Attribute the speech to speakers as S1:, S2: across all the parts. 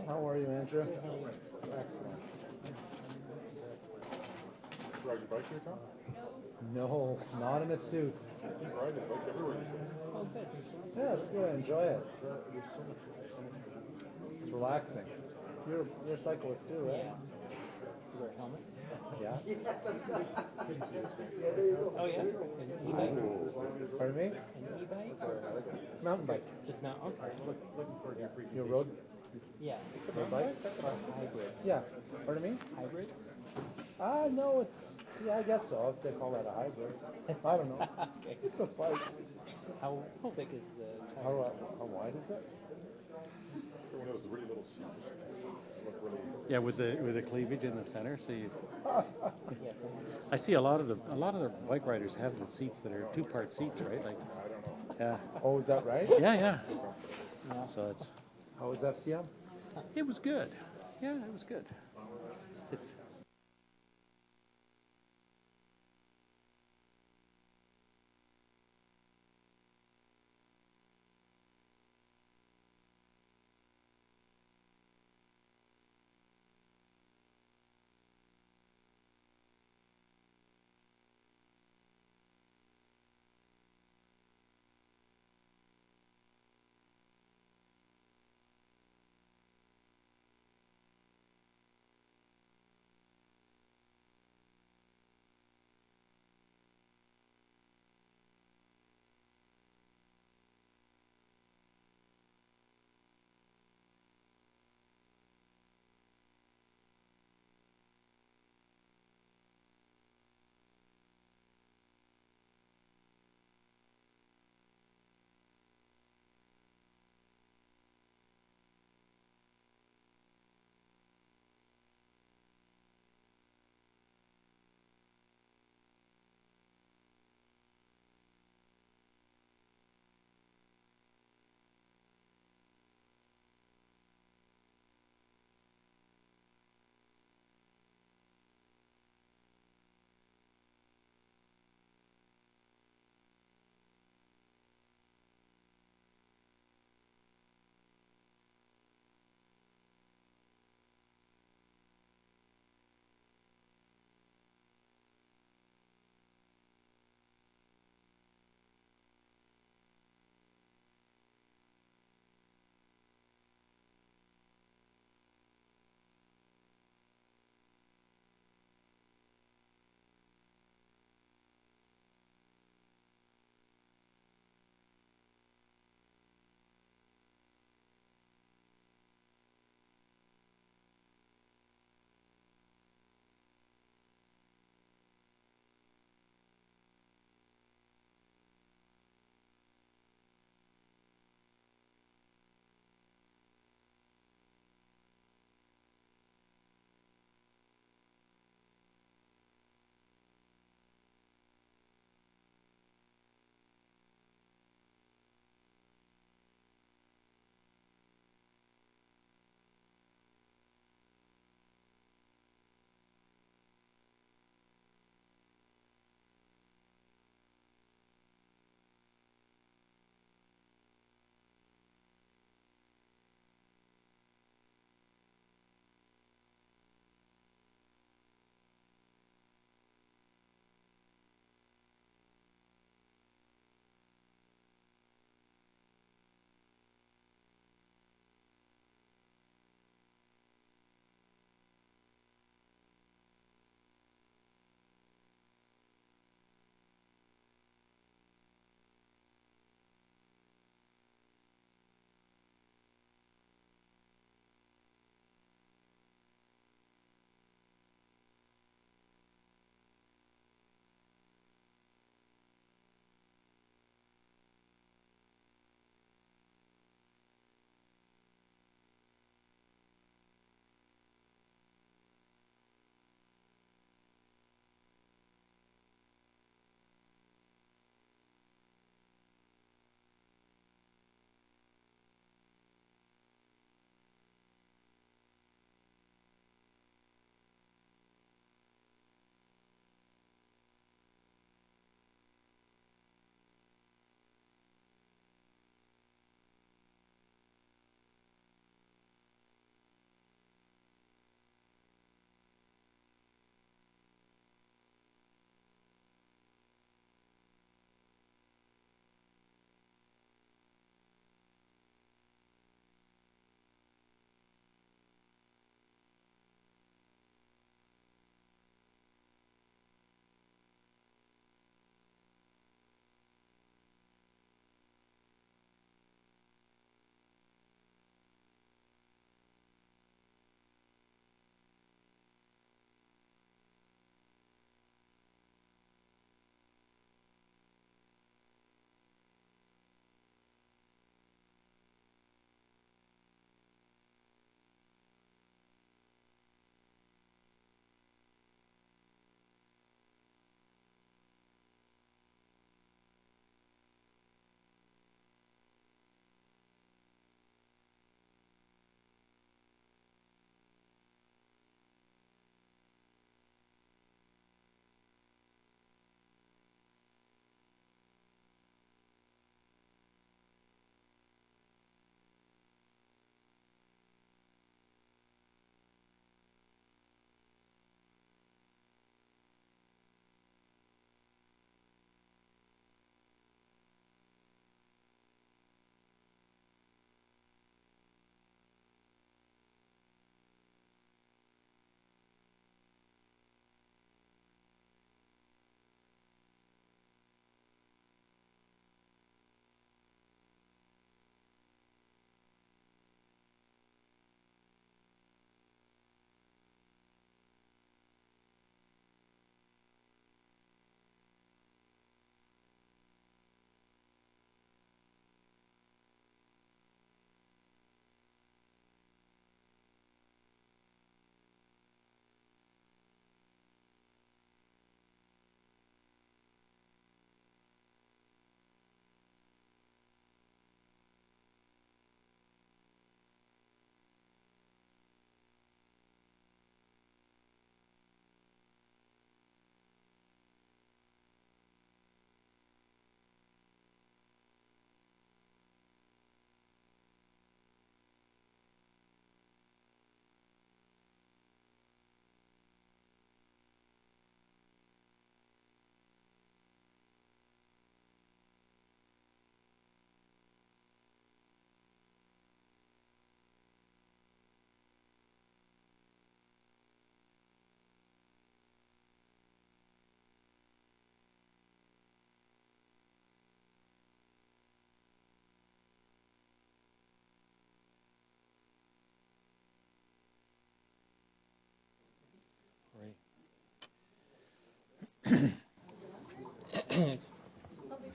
S1: How are you, Andrew? Excellent.
S2: Ride your bike here, Tom?
S1: No, not in a suit.
S2: You ride your bike everywhere these days.
S3: Oh, good.
S1: Yeah, it's good. I enjoy it. It's relaxing. You're a cyclist too, right?
S3: Yeah. You wear a helmet?
S1: Yeah.
S3: Oh, yeah? An e-bike?
S1: Pardon me?
S3: An e-bike or
S1: Mountain bike.
S3: just mount? Okay.
S1: Your road
S3: Yeah.
S1: road bike?
S3: Hybrid.
S1: Yeah. Pardon me?
S3: Hybrid?
S1: No, it's yeah, I guess so. If they call that a hybrid. I don't know.
S3: Okay.
S1: It's a bike.
S3: How big is the
S1: How,
S3: tire?
S1: how wide is it?
S2: One of those really little seats. Look really.
S4: Yeah, with the cleavage in the center, so you.
S3: Yes.
S4: I see a lot of the bike riders have the seats that are two-part seats, right? Like, yeah,
S1: Oh, is that right?
S4: yeah.
S3: Yeah.
S4: So it's
S1: How was FCM?
S4: it was good. Yeah, it was good. It's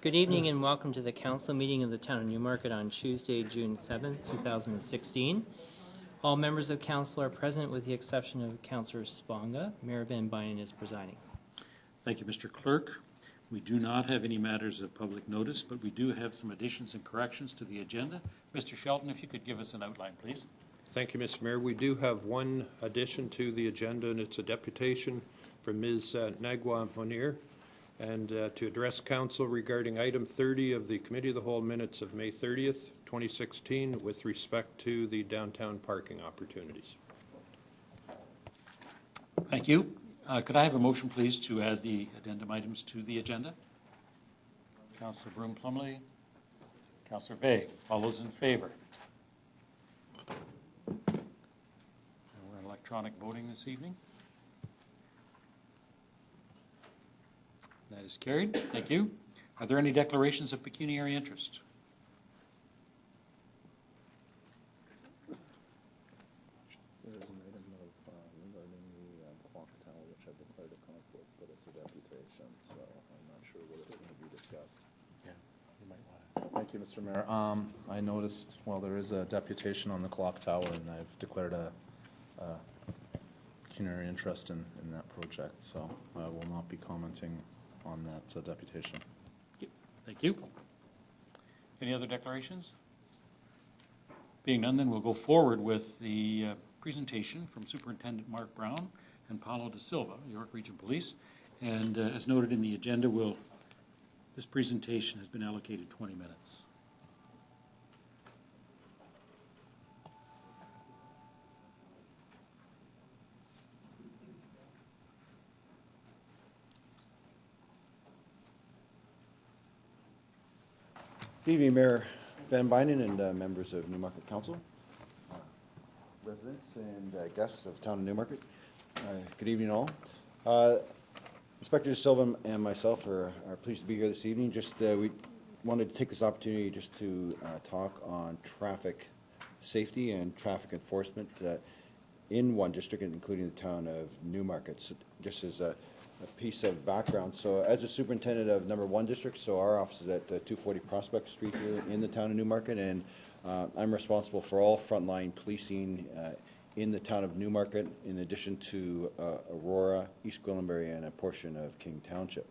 S3: Good evening and welcome to the council meeting of the town of Newmarket on Tuesday, June 7th, 2016. All members of council are present with the exception of Councillor Sponga. Mayor Van Bynen is presiding.
S4: Thank you, Mr. Clerk. We do not have any matters of public notice, but we do have some additions and corrections to the agenda. Mr. Shelton, if you could give us an outline, please.
S5: Thank you, Mr. Mayor. We do have one addition to the agenda, and it's a deputation from Ms. Nagwa Monir, and to address council regarding item 30 of the Committee of the Whole minutes of May 30th, 2016, with respect to the downtown parking opportunities.
S4: Thank you. Could I have a motion, please, to add the addendum items to the agenda? Councillor Broom-Plumley, Councillor Vague. All those in favor? And we're in electronic voting this evening. That is carried. Thank you. Are there any declarations of pecuniary interest?
S2: There is an item regarding the clock tower, which I've declared a conflict, but it's a deputation, so I'm not sure what it's going to be discussed.
S4: Yeah, you might want to.
S2: Thank you, Mr. Mayor. I noticed, well, there is a deputation on the clock tower, and I've declared a pecuniary interest in that project, so I will not be commenting on that deputation.
S4: Thank you. Any other declarations? Being none, then we'll go forward with the presentation from Superintendent Mark Brown and Paulo da Silva, York Region Police. And as noted in the agenda, this presentation has been allocated 20 minutes.
S6: Good evening, Mayor Van Bynen and members of Newmarket Council, residents and guests of the town of Newmarket. Good evening, all. Inspector Silva and myself are pleased to be here this evening. We wanted to take this opportunity just to talk on traffic safety and traffic enforcement in one district, including the town of Newmarket. So just as a piece of background. So as a superintendent of number 1 district, so our office is at 240 Prospect Street here in the town of Newmarket, and I'm responsible for all frontline policing in the town of Newmarket, in addition to Aurora, East Gwillimbury, and a portion of King Township.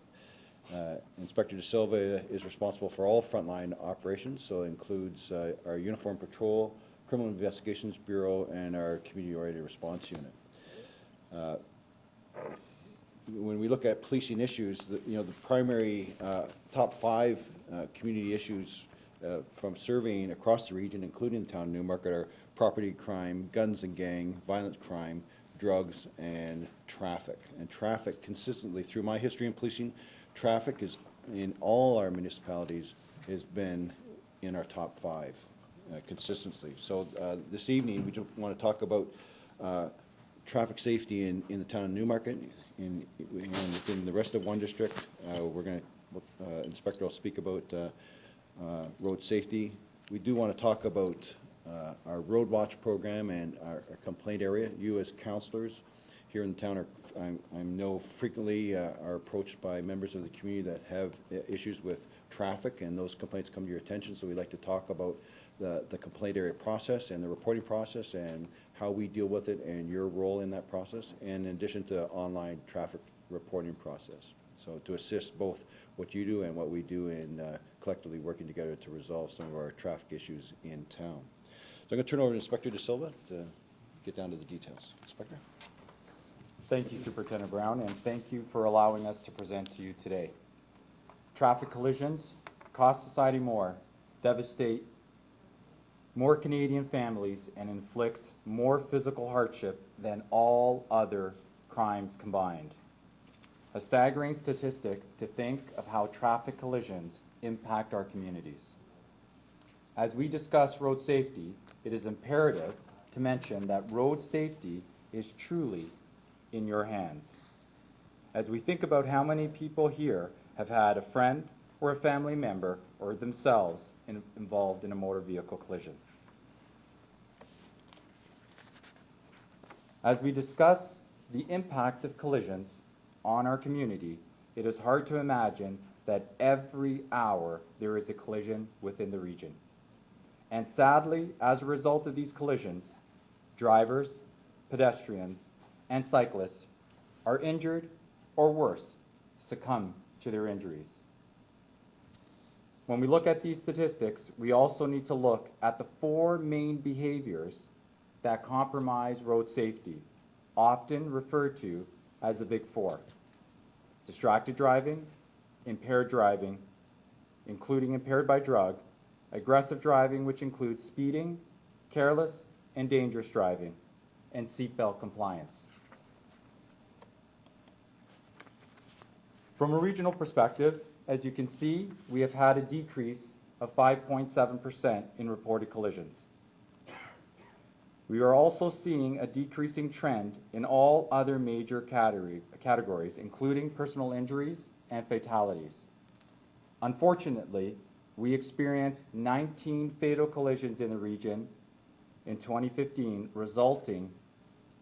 S6: Inspector De Silva is responsible for all frontline operations, so it includes our uniform patrol, criminal investigations bureau, and our community-oriented response unit. When we look at policing issues, the primary top 5 community issues from surveying across the region, including the town of Newmarket, are property crime, guns and gang, violent crime, drugs, and traffic. And traffic, consistently through my history in policing, traffic is in all our municipalities has been in our top 5 consistently. So this evening we just want to talk about traffic safety in the town of Newmarket. And within the rest of 1 district, Inspector will speak about road safety. We do want to talk about our Road Watch program and our complaint area. You as councillors here in the town I know frequently are approached by members of the community that have issues with traffic, and those complaints come to your attention. So we'd like to talk about the complaint area process and the reporting process and how we deal with it and your role in that process, and in addition to online traffic reporting process. So to assist both what you do and what we do in collectively working together to resolve some of our traffic issues in town. So I'm going to turn over to Inspector De Silva to get down to the details. Inspector?
S7: Thank you, Superintendent Brown, and thank you for allowing us to present to you today. Traffic collisions cost society more, devastate more Canadian families, and inflict more physical hardship than all other crimes combined. A staggering statistic to think of how traffic collisions impact our communities. As we discuss road safety, it is imperative to mention that road safety is truly in your hands. As we think about how many people here have had a friend or a family member or themselves involved in a motor vehicle collision. As we discuss the impact of collisions on our community, it is hard to imagine that every hour there is a collision within the region. And sadly, as a result of these collisions, drivers, pedestrians, and cyclists are injured or worse, succumb to their injuries. When we look at these statistics, we also need to look at the 4 main behaviors that compromise road safety, often referred to as the Big Four: distracted driving, impaired driving, including impaired by drug, aggressive driving, which includes speeding, careless and dangerous driving, and seatbelt compliance. From a regional perspective, as you can see, we have had a decrease of 5.7% in reported collisions. We are also seeing a decreasing trend in all other major categories, including personal injuries and fatalities. Unfortunately, we experienced 19 fatal collisions in the region in 2015, resulting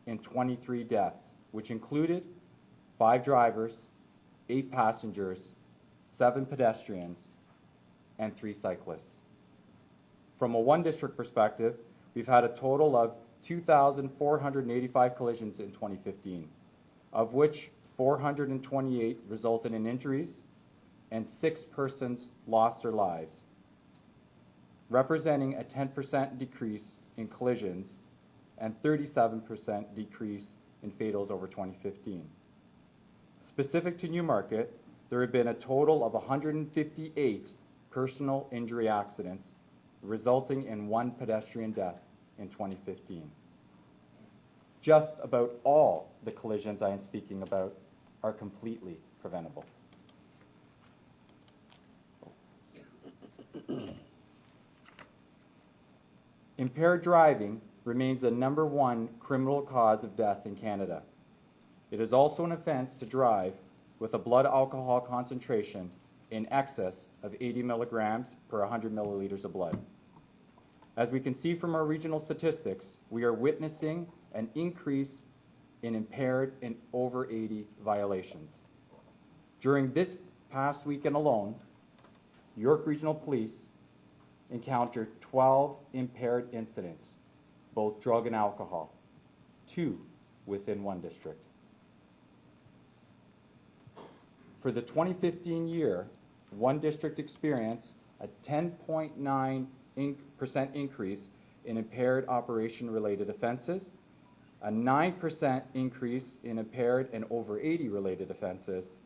S7: in 23 deaths, which included 5 drivers, 8 passengers, 7 pedestrians, and 3 cyclists. From a one district perspective, we've had a total of 2,485 collisions in 2015, of which 428 resulted in injuries and 6 persons lost their lives, representing a 10% decrease in collisions and 37% decrease in fatals over 2015. Specific to Newmarket, there have been a total of 158 personal injury accidents, resulting in 1 pedestrian death in 2015. Just about all the collisions I am speaking about are completely preventable. Impaired driving remains the #1 criminal cause of death in Canada. It is also an offense to drive with a blood alcohol concentration in excess of 80 milligrams per 100 milliliters of blood. As we can see from our regional statistics, we are witnessing an increase in impaired and over 80 violations. During this past weekend alone, York Regional Police encountered 12 impaired incidents, both drug and alcohol, 2 within one district. For the 2015 year, one district experienced a 10.9% increase in impaired operation-related offenses, a 9% increase in impaired and over 80 related offenses,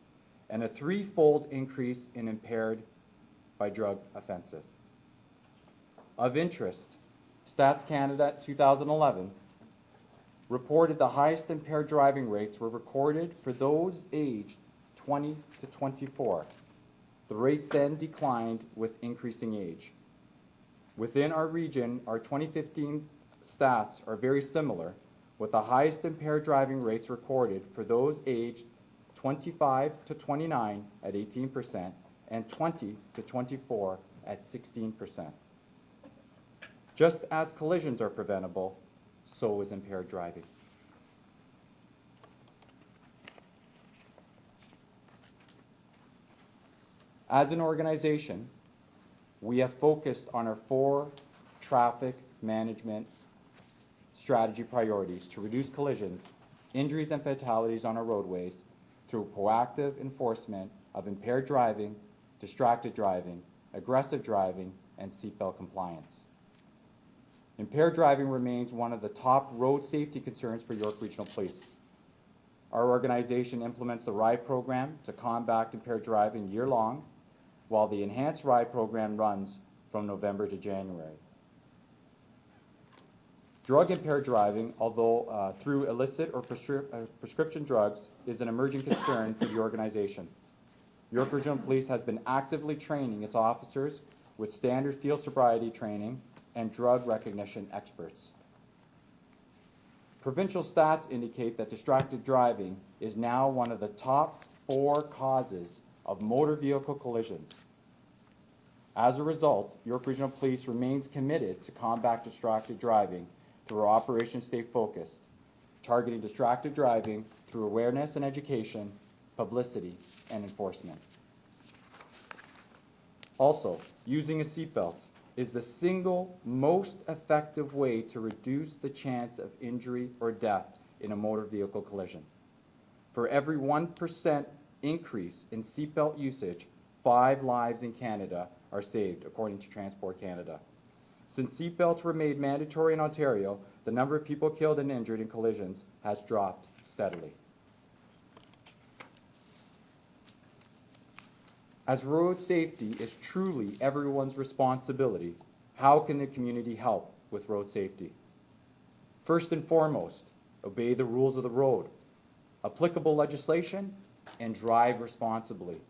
S7: and a 3-fold increase in impaired by drug offenses. Of interest, Stats Canada 2011 reported the highest impaired driving rates were recorded for those aged 20 to 24. The rates then declined with increasing age. Within our region, our 2015 stats are very similar, with the highest impaired driving rates recorded for those aged 25 to 29 at 18% and 20 to 24 at 16%. Just as collisions are preventable, so is impaired driving. As an organization, we have focused on our 4 traffic management strategy priorities to reduce collisions, injuries, and fatalities on our roadways through proactive enforcement of impaired driving, distracted driving, aggressive driving, and seatbelt compliance. Impaired driving remains one of the top road safety concerns for York Regional Police. Our organization implements the RIDE program to combat impaired driving year-long, while the Enhanced RIDE program runs from November to January. Drug-impaired driving, although through illicit or prescription drugs, is an emerging concern for the organization. York Regional Police has been actively training its officers with standard field sobriety training and drug recognition experts. Provincial stats indicate that distracted driving is now one of the top 4 causes of motor vehicle collisions. As a result, York Regional Police remains committed to combat distracted driving through our Operation Stay Focused, targeting distracted driving through awareness and education, publicity, and enforcement. Also, using a seatbelt is the single most effective way to reduce the chance of injury or death in a motor vehicle collision. For every 1% increase in seatbelt usage, 5 lives in Canada are saved, according to Transport Canada. Since seatbelts were made mandatory in Ontario, the number of people killed and injured in collisions has dropped steadily. As road safety is truly everyone's responsibility, how can the community help with road safety? First and foremost, obey the rules of the road, applicable legislation, and drive responsibly.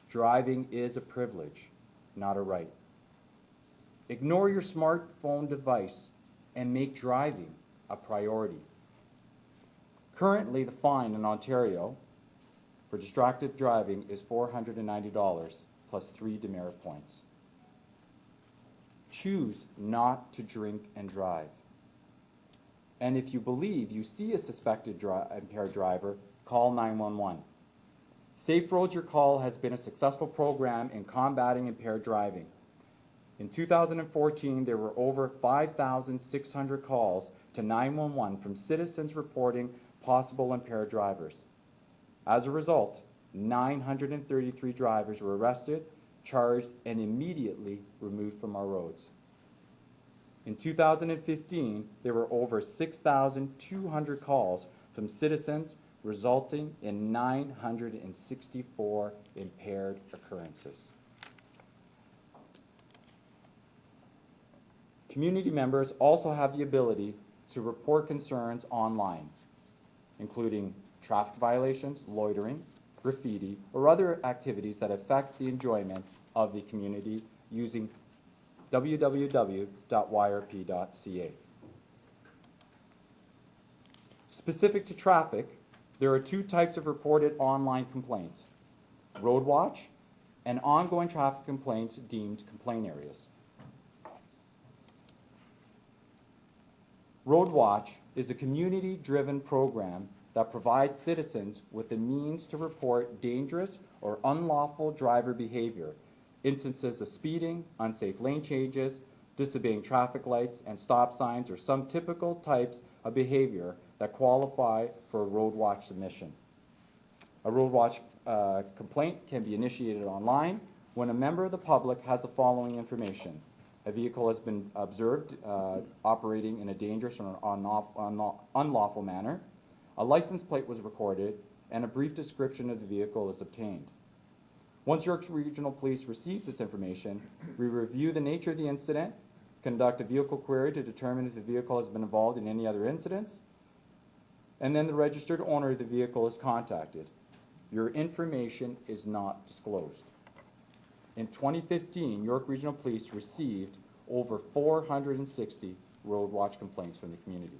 S7: Driving is a privilege, not a right. Ignore your smartphone device and make driving a priority. Currently, the fine in Ontario for distracted driving is $490 plus 3 demerit points. Choose not to drink and drive. And if you believe you see a suspected impaired driver, call 911. Safe Roads Your Call has been a successful program in combating impaired driving. In 2014, there were over 5,600 calls to 911 from citizens reporting possible impaired drivers. As a result, 933 drivers were arrested, charged, and immediately removed from our roads. In 2015, there were over 6,200 calls from citizens, resulting in 964 impaired occurrences. Community members also have the ability to report concerns online, including traffic violations, loitering, graffiti, or other activities that affect the enjoyment of the community using www.yrp.ca. Specific to traffic, there are 2 types of reported online complaints: Road Watch and ongoing traffic complaints deemed complaint areas. Road Watch is a community-driven program that provides citizens with the means to report dangerous or unlawful driver behavior, instances of speeding, unsafe lane changes, disobeying traffic lights and stop signs, or some typical types of behavior that qualify for a Road Watch submission. A Road Watch complaint can be initiated online when a member of the public has the following information: a vehicle has been observed operating in a dangerous or unlawful manner, a license plate was recorded, and a brief description of the vehicle is obtained. Once York Regional Police receives this information, we review the nature of the incident, conduct a vehicle query to determine if the vehicle has been involved in any other incidents, and then the registered owner of the vehicle is contacted. Your information is not disclosed. In 2015, York Regional Police received over 460 Road Watch complaints from the community.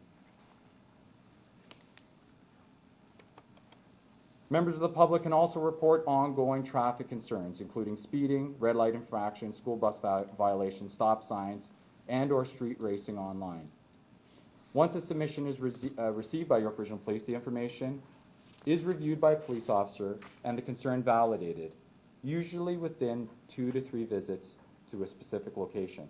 S7: Members of the public can also report ongoing traffic concerns, including speeding, red light infractions, school bus violations, stop signs, and/or street racing online. Once a submission is received by York Regional Police, the information is reviewed by a police officer and the concern validated, usually within 2 to 3 visits to a specific location.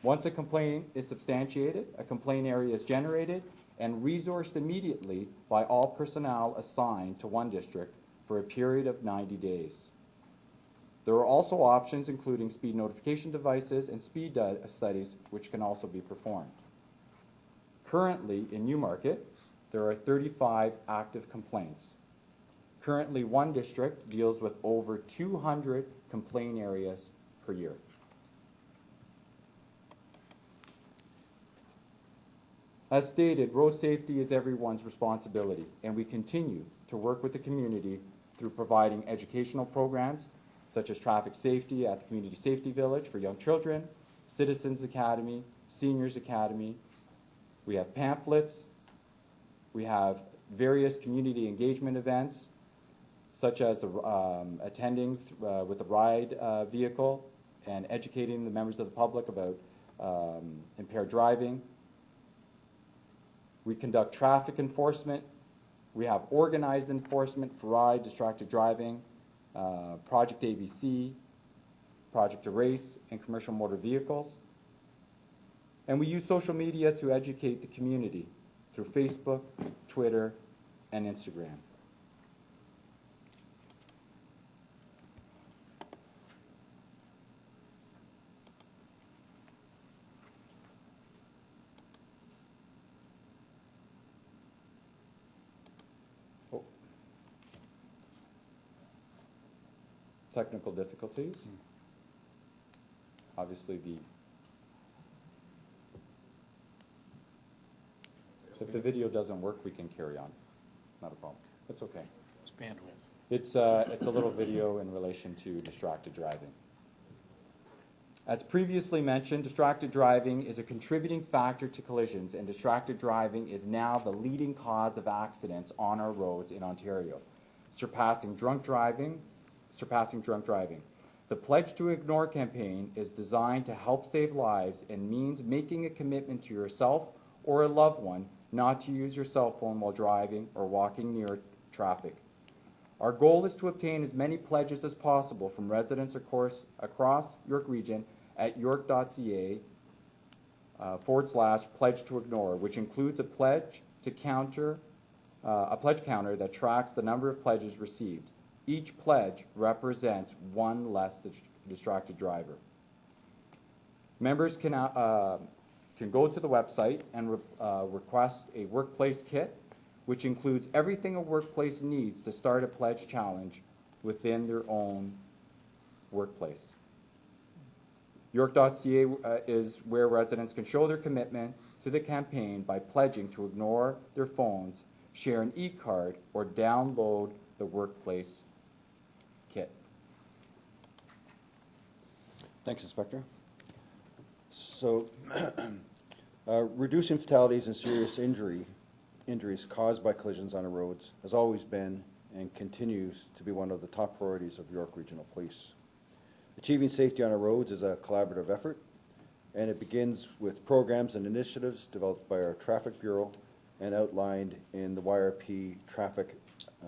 S7: Once a complaint is substantiated, a complaint area is generated and resourced immediately by all personnel assigned to one district for a period of 90 days. There are also options including speed notification devices and speed studies, which can also be performed. Currently, in Newmarket, there are 35 active complaints. Currently, one district deals with over 200 complaint areas per year. As stated, road safety is everyone's responsibility, and we continue to work with the community through providing educational programs such as traffic safety at the Community Safety Village for young children, Citizens Academy, Seniors Academy. We have pamphlets. We have various community engagement events, such as the attending with the ride vehicle and educating the members of the public about impaired driving. We conduct traffic enforcement We have organized enforcement for ride, distracted driving, Project ABC, Project Erase, and commercial motor vehicles. And we use social media to educate the community through Facebook, Twitter, and Instagram. Technical difficulties. Obviously, so if the video doesn't work, we can carry on. Not a problem. It's okay.
S4: It's bandwidth.
S7: It's a little video in relation to distracted driving. As previously mentioned, distracted driving is a contributing factor to collisions, and distracted driving is now the leading cause of accidents on our roads in Ontario, surpassing drunk driving. The Pledge to Ignore campaign is designed to help save lives and means making a commitment to yourself or a loved one not to use your cell phone while driving or walking near traffic. Our goal is to obtain as many pledges as possible from residents across York Region at york.ca /pledge to ignore, which includes a pledge counter that tracks the number of pledges received. Each pledge represents one less distracted driver. Members can go to the website and request a workplace kit, which includes everything a workplace needs to start a pledge challenge within their own workplace. York.ca is where residents can show their commitment to the campaign by pledging to ignore their phones, share an e-card, or download the workplace kit.
S6: Thanks, Inspector. So, reducing fatalities and serious injuries caused by collisions on our roads has always been and continues to be one of the top priorities of York Regional Police. Achieving safety on our roads is a collaborative effort, and it begins with programs and initiatives developed by our Traffic Bureau and outlined in the YRP Traffic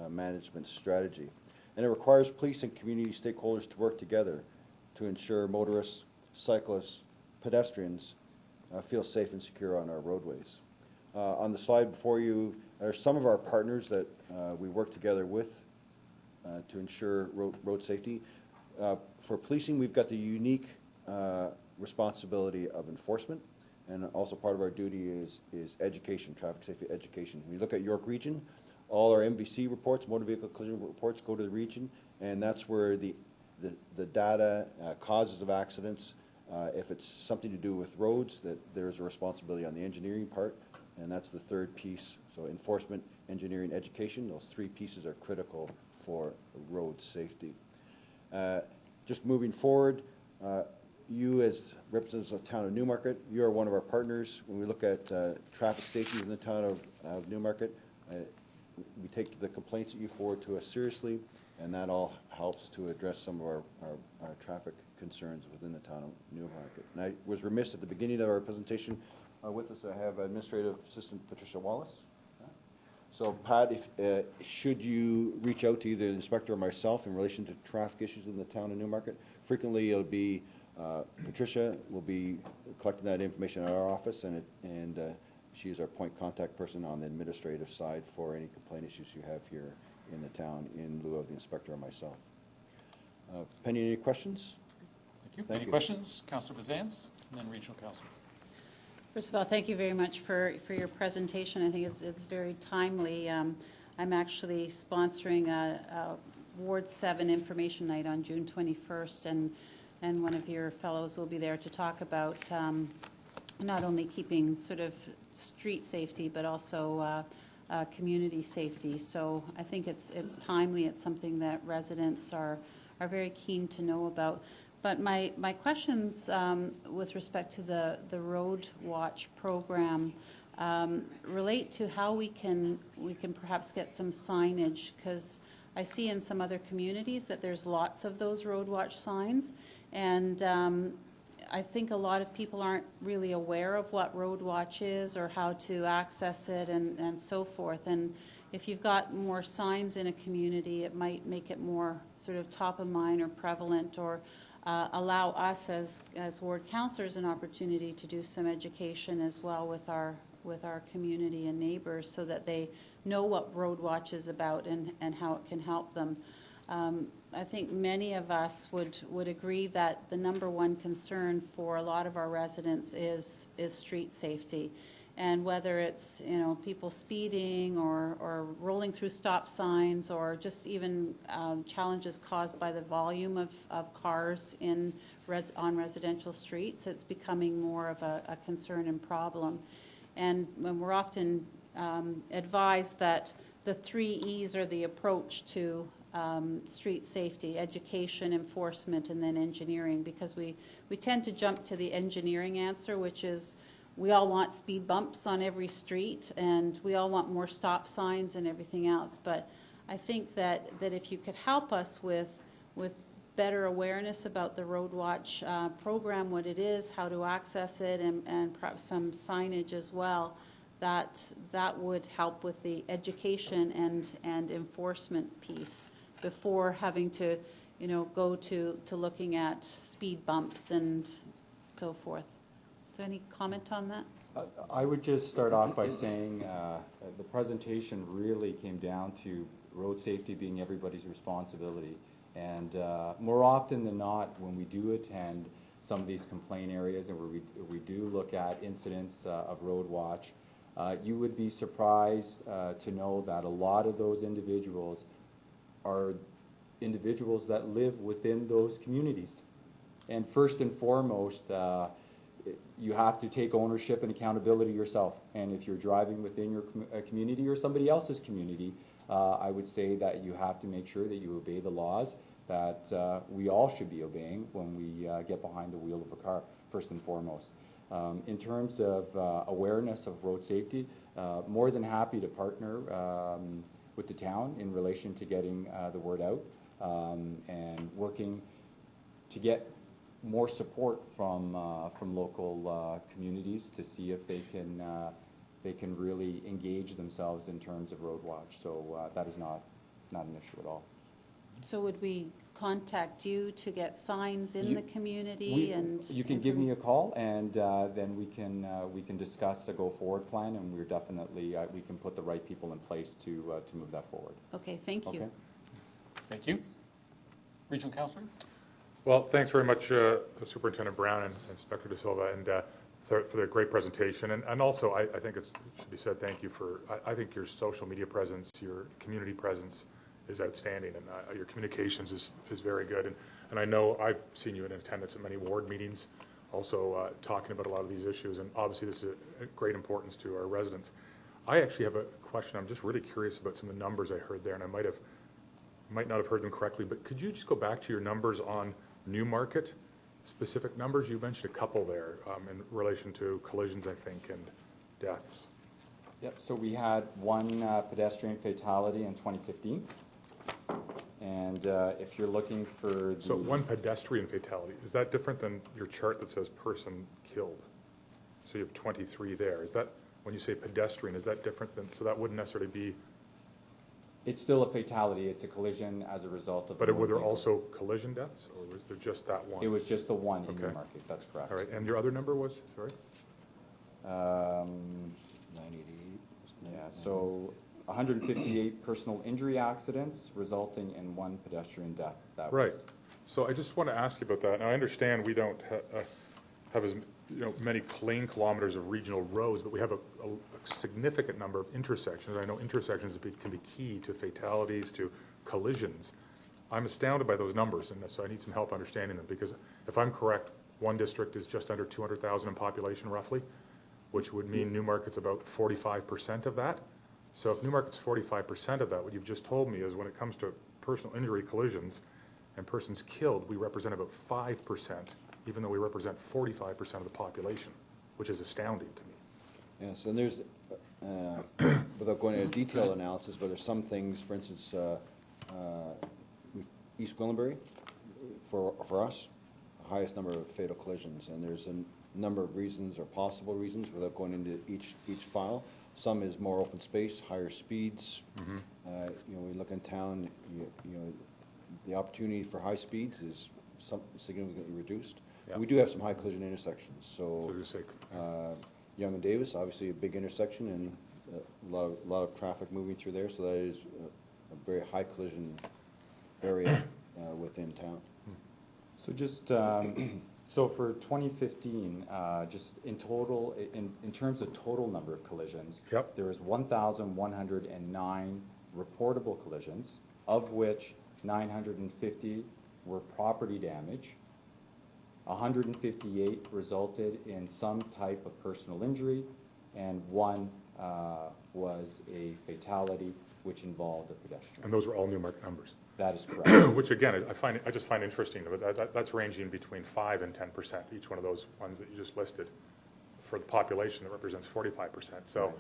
S6: Management Strategy. And it requires police and community stakeholders to work together to ensure motorists, cyclists, pedestrians feel safe and secure on our roadways. On the slide before you are some of our partners that we work together with to ensure road safety. For policing, we've got the unique responsibility of enforcement, and also part of our duty is education, traffic safety education. When you look at York Region, all our MVC reports, motor vehicle collision reports, go to the region, and that's where the data, causes of accidents, if it's something to do with roads, that there's a responsibility on the engineering part, and that's the third piece. So enforcement, engineering, education, those three pieces are critical for road safety. Just moving forward, you as representatives of the town of Newmarket, you are one of our partners. When we look at traffic safety in the town of Newmarket, we take the complaints that you forward to us seriously, and that all helps to address some of our traffic concerns within the town of Newmarket. And I was remiss at the beginning of our presentation. With us, I have Administrative Assistant Patricia Wallace. So, Pat, if should you reach out to either the inspector or myself in relation to traffic issues in the town of Newmarket, frequently it'll be Patricia will be collecting that information at our office, and she is our point contact person on the administrative side for any complaint issues you have here in the town, in lieu of the inspector or myself. Penny, any questions?
S4: Thank you.
S6: Thank
S4: Any
S6: you.
S4: questions? Councillor Bazance, and then Regional Councillor.
S8: First of all, thank you very much for your presentation. I think it's very timely. I'm actually sponsoring a Ward 7 Information Night on June 21st, and one of your fellows will be there to talk about not only keeping sort of street safety, but also community safety. So I think it's timely. It's something that residents are very keen to know about. But my questions with respect to the Road Watch program relate to how we can perhaps get some signage, because I see in some other communities that there's lots of those Road Watch signs, and I think a lot of people aren't really aware of what Road Watch is or how to access it and so forth. And if you've got more signs in a community, it might make it more sort of top of mind or prevalent, or allow us as ward councillors an opportunity to do some education as well with our community and neighbors, so that they know what Road Watch is about and how it can help them. I think many of us would agree that the number one concern for a lot of our residents is street safety. And whether it's, you know, people speeding or rolling through stop signs, or just even challenges caused by the volume of cars on residential streets, it's becoming more of a concern and problem. And when we're often advised that the 3 E's are the approach to street safety: education, enforcement, and then engineering, because we tend to jump to the engineering answer, which is we all want speed bumps on every street, and we all want more stop signs and everything else. But I think that if you could help us with better awareness about the Road Watch program, what it is, how to access it, and perhaps some signage as well, that would help with the education and enforcement piece before having to, you know, go to looking at speed bumps and so forth. Is there any comment on that?
S7: I would just start off by saying the presentation really came down to road safety being everybody's responsibility. And more often than not, when we do attend some of these complaint areas and where we do look at incidents of Road Watch, you would be surprised to know that a lot of those individuals are individuals that live within those communities. And first and foremost, you have to take ownership and accountability yourself. And if you're driving within your community or somebody else's community, I would say that you have to make sure that you obey the laws that we all should be obeying when we get behind the wheel of a car, first and foremost. In terms of awareness of road safety, more than happy to partner with the town in relation to getting the word out and working to get more support from local communities to see if they can really engage themselves in terms of Road Watch. So that is not an issue at all.
S8: So would we contact you to get signs in the community?
S7: You can give me a call, and then we can discuss a go forward plan, and we're definitely we can put the right people in place to move that forward.
S8: Okay, thank you.
S7: Okay.
S4: Thank you. Regional Councillor?
S9: Well, thanks very much, Superintendent Brown and Inspector De Silva, and for the great presentation. And also, I think it should be said, thank you for, I think your social media presence, your community presence is outstanding, and your communications is very good. And I know I've seen you in attendance at many ward meetings, also talking about a lot of these issues, and obviously this is a great importance to our residents. I actually have a question. I'm just really curious about some of the numbers I heard there, and I might not have heard them correctly, but could you just go back to your numbers on Newmarket, specific numbers? You mentioned a couple there in relation to collisions, I think, and deaths.
S7: Yep, so we had one pedestrian fatality in 2015. And if you're looking for the...
S9: So one pedestrian fatality, is that different than your chart that says person killed? So you have 23 there. Is that, when you say pedestrian, is that different than, so that wouldn't necessarily be...
S7: It's still a fatality. It's a collision as a result of...
S9: But were there also collision deaths, or was there just that one?
S7: It was just the one in
S9: Okay.
S7: Newmarket, that's correct.
S9: All right, and your other number was, sorry?
S6: 988.
S7: Yeah, so 158 personal injury accidents resulting in one pedestrian death. That
S9: Right.
S7: was,
S9: So I just want to ask you about that. Now, I understand we don't have as many lane kilometers of regional roads, but we have a significant number of intersections. I know intersections can be key to fatalities, to collisions. I'm astounded by those numbers, and so I need some help understanding them, because if I'm correct, one district is just under 200,000 in population, roughly, which would mean Newmarket's about 45% of that. So if Newmarket's 45% of that, what you've just told me is when it comes to personal injury collisions and persons killed, we represent about 5%, even though we represent 45% of the population, which is astounding to me.
S6: Yes, and there's, without going into detailed analysis, but there's some things, for instance, East Gwillimbury, for us, highest number of fatal collisions, and there's a number of reasons or possible reasons without going into each file. Some is more open space, higher speeds. We look in town, the opportunity for high speeds is significantly reduced.
S9: Yeah.
S6: We do have some high collision intersections, so
S9: For your sake.
S6: Young and Davis, obviously a big intersection and a lot of traffic moving through there, so that is a very high collision area within town.
S7: So just, so for 2015, just in total, in terms of total number of collisions,
S9: Yep.
S7: there was 1,109 reportable collisions, of which 950 were property damage, 158 resulted in some type of personal injury, and one was a fatality, which involved a pedestrian.
S9: And those were all Newmarket numbers.
S7: That is correct.
S9: Which again, I just find interesting, but that's ranging between 5 and 10%, each one of those ones that you just listed. For the population, that represents 45%. So,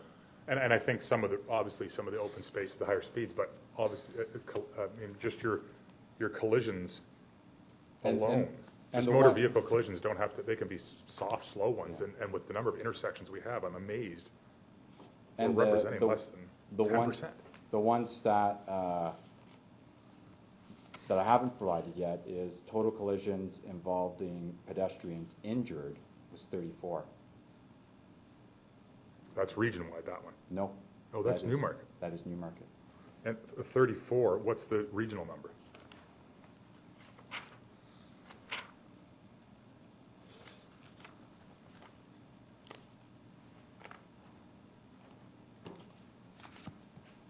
S9: and I think obviously some of the open space, the higher speeds, but obviously, just your collisions alone. Just
S7: the
S9: motor
S7: one-
S9: vehicle collisions don't have to, they can be soft, slow ones, and with the number of intersections we have, I'm amazed we're
S7: And
S9: representing less than
S7: the
S9: 10%.
S7: The one stat that I haven't provided yet is total collisions involving pedestrians injured was 34.
S9: That's region-wide, that one.
S7: No.
S9: Oh, that's
S7: that is-
S9: Newmarket.
S7: That is Newmarket.
S9: And 34, what's the regional number?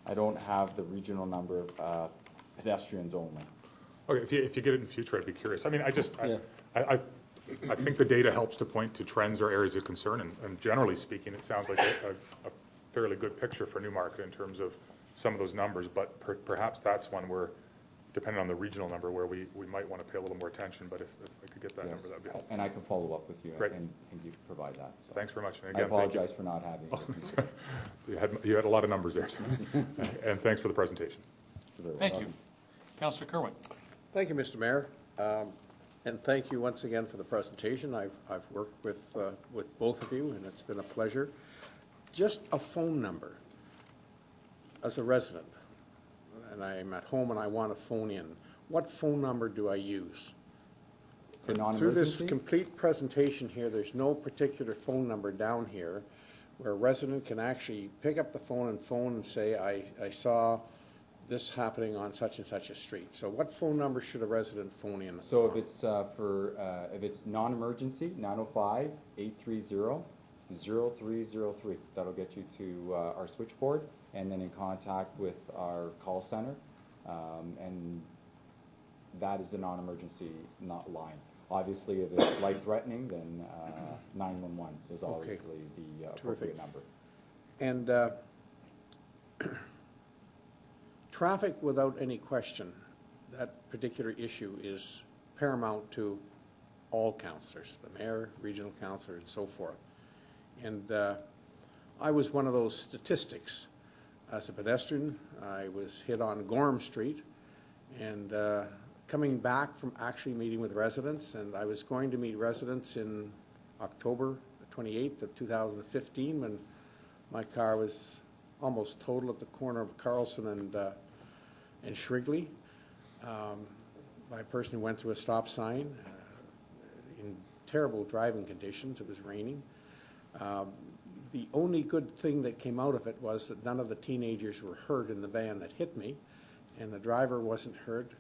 S7: I don't have the regional number of pedestrians only.
S9: Okay, if you get it in the future, I'd be curious. I mean,
S6: Yeah.
S9: I think the data helps to point to trends or areas of concern, and generally speaking, it sounds like a fairly good picture for Newmarket in terms of some of those numbers, but perhaps that's one where, depending on the regional number, where we might want to pay a little more attention, but if I could get that
S7: Yes.
S9: number, that'd be helpful.
S7: And I can follow up with you
S9: Great.
S7: and you provide that. So.
S9: Thanks very much. And
S7: I
S9: again, thank you.
S7: apologize for not having it.
S9: You had a lot of numbers there, so. And thanks for the presentation.
S4: Thank you. Councillor Kerwin.
S10: Thank you, Mr. Mayor. And thank you once again for the presentation. I've worked with both of you, and it's been a pleasure. Just a phone number as a resident, and I'm at home and I want to phone in. What phone number do I use?
S7: For
S10: Through this
S7: non-emergency?
S10: complete presentation here, there's no particular phone number down here where a resident can actually pick up the phone and say, I saw this happening on such and such a street. So what phone number should a resident phone in?
S7: So if it's if it's non-emergency, 905-830-0303. That'll get you to our switchboard, and then in contact with our call center, and that is the non-emergency line. Obviously, if it's life-threatening, then 911 is obviously the appropriate number.
S10: And traffic, without any question, that particular issue is paramount to all councillors, the mayor, regional councillor, and so forth. And I was one of those statistics. As a pedestrian, I was hit on Gorham Street, and coming back from actually meeting with residents, and I was going to meet residents in October the 28th of 2015 when my car was almost totaled at the corner of Carlson and Shrigley. By a person who went through a stop sign in terrible driving conditions. It was raining. The only good thing that came out of it was that none of the teenagers were hurt in the van that hit me, and the driver wasn't hurt.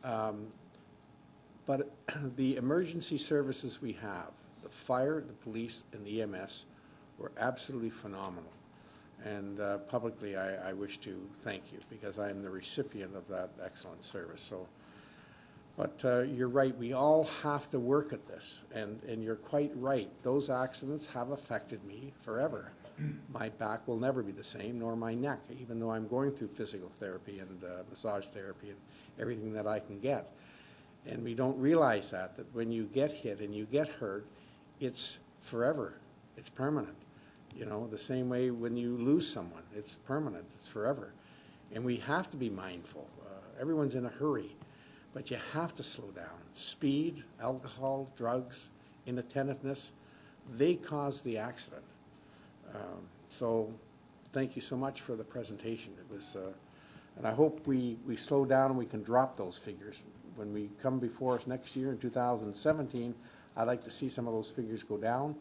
S10: But the emergency services we have, the fire, the police, and the EMS, were absolutely phenomenal. And publicly, I wish to thank you because I am the recipient of that excellent service. So, but you're right, we all have to work at this, and you're quite right. Those accidents have affected me forever. My back will never be the same, nor my neck, even though I'm going through physical therapy and massage therapy and everything that I can get. And we don't realize that when you get hit and you get hurt, it's forever. It's permanent. You know, the same way when you lose someone, it's permanent, it's forever. And we have to be mindful. Everyone's in a hurry. but you have to slow down. Speed, alcohol, drugs, inattentiveness, they cause the accident. So thank you so much for the presentation. It was, and I hope we slow down and we can drop those figures. When we come before us next year in 2017, I'd like to see some of those figures go down.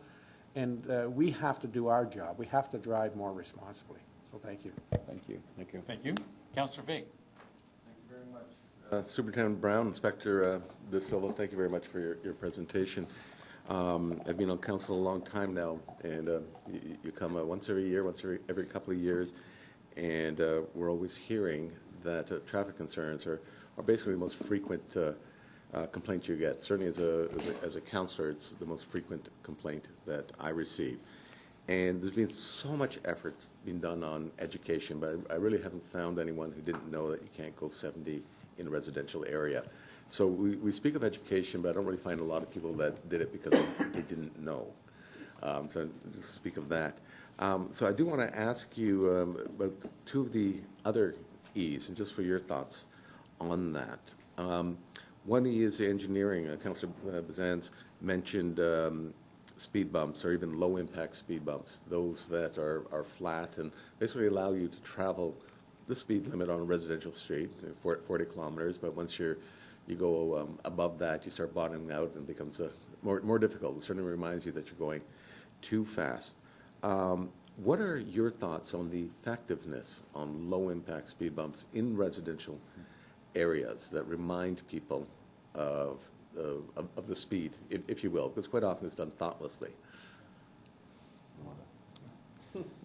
S10: And we have to do our job. We have to drive more responsibly. So thank you.
S6: Thank you. Thank you.
S4: Thank you. Councillor Vague.
S11: Superintendent Brown, Inspector De Silva, thank you very much for your presentation. I've been on council a long time now, and you come once every year, every couple of years, and we're always hearing that traffic concerns are basically the most frequent complaint you get. Certainly as a councillor, it's the most frequent complaint that I receive. And there's been so much effort being done on education, but I really haven't found anyone who didn't know that you can't go 70 in a residential area. So we speak of education, but I don't really find a lot of people that did it because they didn't know. So just speak of that. So I do want to ask you about two of the other E's, and just for your thoughts on that. One E is engineering. Councillor Bazan's mentioned speed bumps, or even low-impact speed bumps, those that are flat and basically allow you to travel the speed limit on a residential street, 40 kilometers, but once you go above that, you start bottoming out and it becomes more difficult. It certainly reminds you that you're going too fast. What are your thoughts on the effectiveness on low-impact speed bumps in residential areas that remind people of the speed, if you will, because quite often it's done thoughtlessly?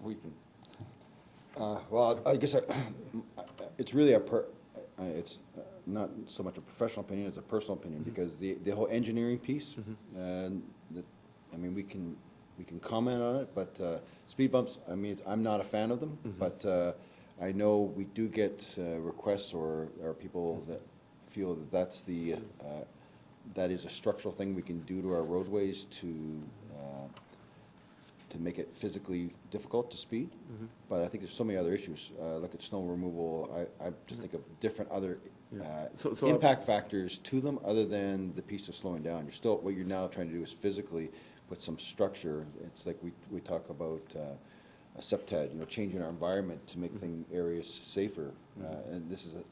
S7: We can.
S6: Well, I guess it's really it's not so much a professional opinion as a personal opinion, because the whole engineering piece, I mean, we can comment on it, but speed bumps, I mean, I'm not a fan of them, but I know we do get requests or people that feel that that is a structural thing we can do to our roadways to make it physically difficult to speed. But I think there's so many other issues. Look at snow removal. I just think of different other impact factors to them other than the piece of slowing down. What you're now trying to do is physically put some structure. It's like we talk about a CPTED, changing our environment to make areas safer. And this is a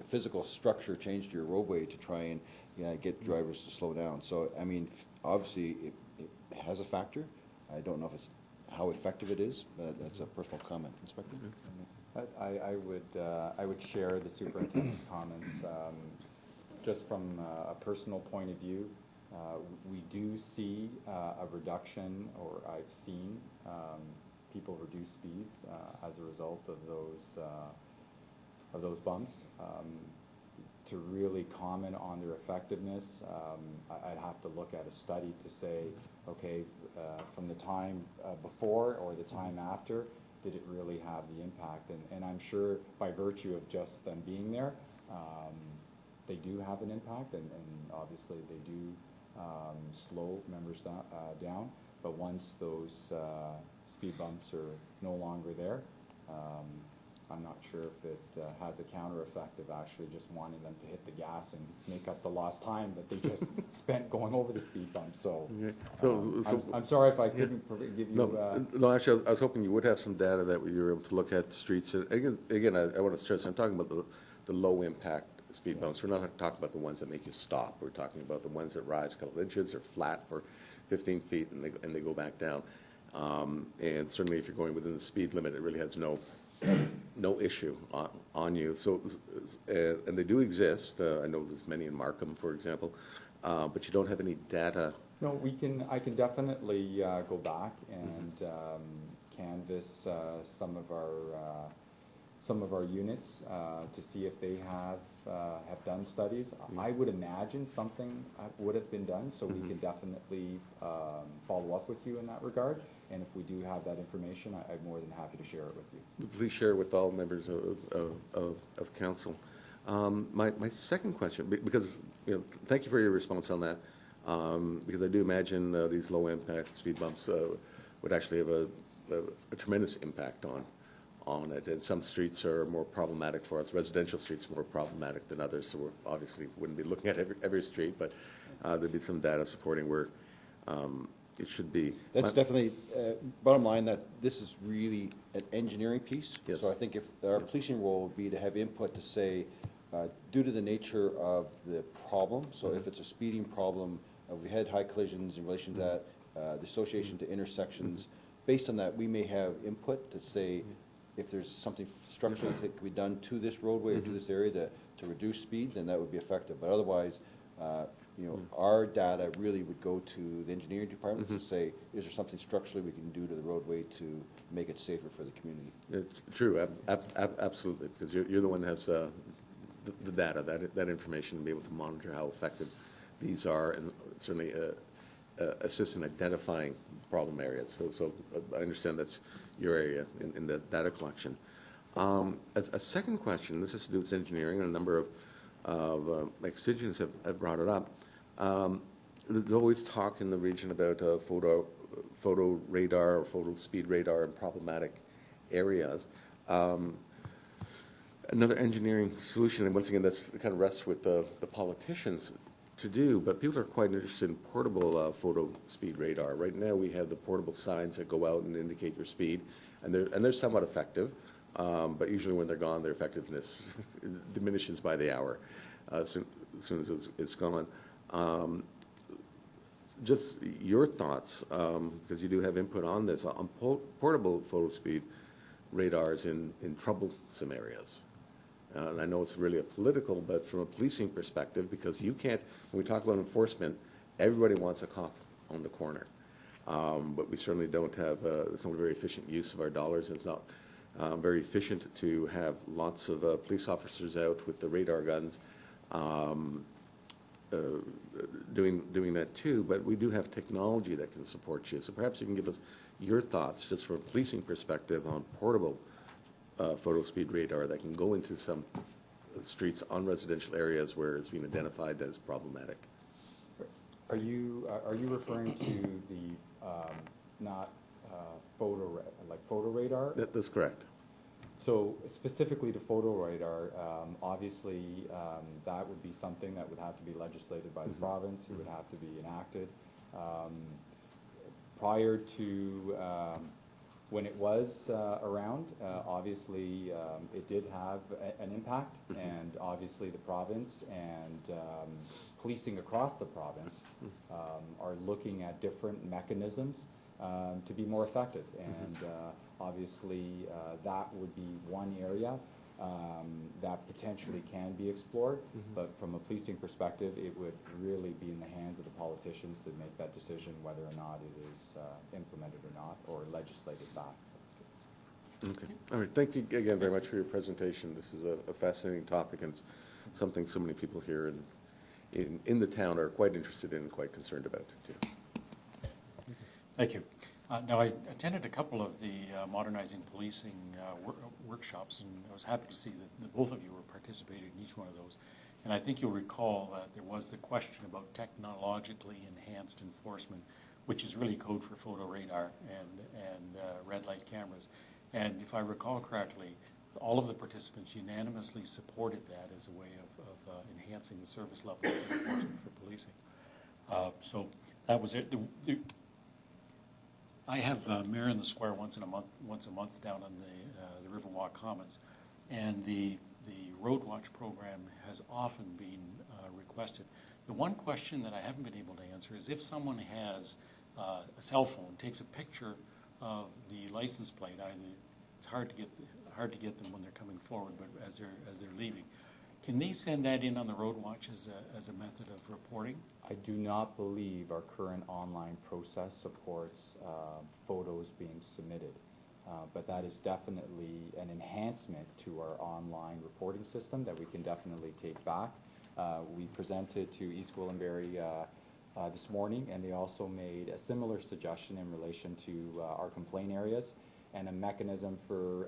S6: physical structure change to your roadway to try and get drivers to slow down. So, I mean, obviously it has a factor. I don't know if it's how effective it is, but that's a personal comment. Inspector?
S7: I would share the superintendent's comments. Just from a personal point of view, we do see a reduction, or I've seen people reduce speeds as a result of those bumps. To really comment on their effectiveness, I'd have to look at a study to say, okay, from the time before or the time after, did it really have the impact? And I'm sure by virtue of just them being there, they do have an impact, and obviously they do slow members down. But once those speed bumps are no longer there, I'm not sure if it has a counter effect of actually just wanting them to hit the gas and make up the lost time that they just spent going over the speed bump. So, I'm sorry if I couldn't give you...
S11: No, actually, I was hoping you would have some data that you were able to look at streets. Again, I want to stress, I'm talking about the low-impact speed bumps. We're not talking about the ones that make you stop. We're talking about the ones that rise a couple of inches, they're flat for 15 feet, and they go back down. And certainly if you're going within the speed limit, it really has no issue on you. So, and they do exist. I know there's many in Markham, for example, but you don't have any data.
S7: No, I can definitely go back and canvass some of our units to see if they have done studies. I would imagine something would have been done, so we can definitely follow up with you in that regard. And if we do have that information, I'm more than happy to share it with you.
S11: Please share it with all members of council. My second question, because thank you for your response on that, because I do imagine these low-impact speed bumps would actually have a tremendous impact on it. And some streets are more problematic for us. Residential streets are more problematic than others, so we obviously wouldn't be looking at every street, but there'd be some data supporting where it should be.
S6: That's definitely, bottom line, that this is really an engineering piece.
S11: Yes.
S6: So I think if our policing role would be to have input to say, due to the nature of the problem, so if it's a speeding problem, we had high collisions in relation to that, the association to intersections, based on that, we may have input to say, if there's something structurally that could be done to this roadway or to this area to reduce speed, then that would be effective. But otherwise, you know, our data really would go to the engineering department to say, is there something structurally we can do to the roadway to make it safer for the community?
S11: It's true, absolutely, because you're the one that has the data, that information, to be able to monitor how effective these are, and certainly assist in identifying problem areas. So I understand that's your area in the data collection. As a second question, this has to do with engineering, and a number of ex-citizens have brought it up. There's always talk in the region about photo radar or photo speed radar in problematic areas. Another engineering solution, and once again, that's kind of rests with the politicians to do, but people are quite interested in portable photo speed radar. Right now, we have the portable signs that go out and indicate your speed, and they're somewhat effective, but usually when they're gone, their effectiveness diminishes by the hour as soon as it's gone. Just your thoughts, because you do have input on this, on portable photo speed radars in troublesome areas. And I know it's really a political, but from a policing perspective, because you can't, when we talk about enforcement, everybody wants a cop on the corner. But we certainly don't have, it's not a very efficient use of our dollars. It's not very efficient to have lots of police officers out with the radar guns doing that too, but we do have technology that can support you. So perhaps you can give us your thoughts, just from a policing perspective, on portable photo speed radar that can go into some streets on residential areas where it's been identified that it's problematic.
S7: Are you referring to the not photo radar?
S11: That's correct.
S7: So specifically to photo radar, obviously that would be something that would have to be legislated by the province. It would have to be enacted. Prior to when it was around, obviously it did have an impact, and obviously the province and policing across the province are looking at different mechanisms to be more effective, and obviously that would be one area that potentially can be explored, but from a policing perspective, it would really be in the hands of the politicians to make that decision whether or not it is implemented or not, or legislated back.
S11: Okay. All right. Thank you again very much for your presentation. This is a fascinating topic, and it's something so many people here in the town are quite interested in and quite concerned about too.
S4: Thank you. Now, I attended a couple of the modernizing policing workshops, and I was happy to see that both of you were participating in each one of those. And I think you'll recall that there was the question about technologically enhanced enforcement, which is really code for photo radar and red light cameras. And if I recall correctly, all of the participants unanimously supported that as a way of enhancing the service level of enforcement for policing. So that was it. I have Mayor in the Square once a month down on the Riverwalk Commons, and the Road Watch program has often been requested. The one question that I haven't been able to answer is if someone has a cell phone, takes a picture of the license plate, it's hard to get them when they're coming forward, but as they're leaving. Can they send that in on the Road Watch as a method of reporting?
S7: I do not believe our current online process supports photos being submitted, but that is definitely an enhancement to our online reporting system that we can definitely take back. We presented to East Gwillimbury this morning, and they also made a similar suggestion in relation to our complaint areas and a mechanism for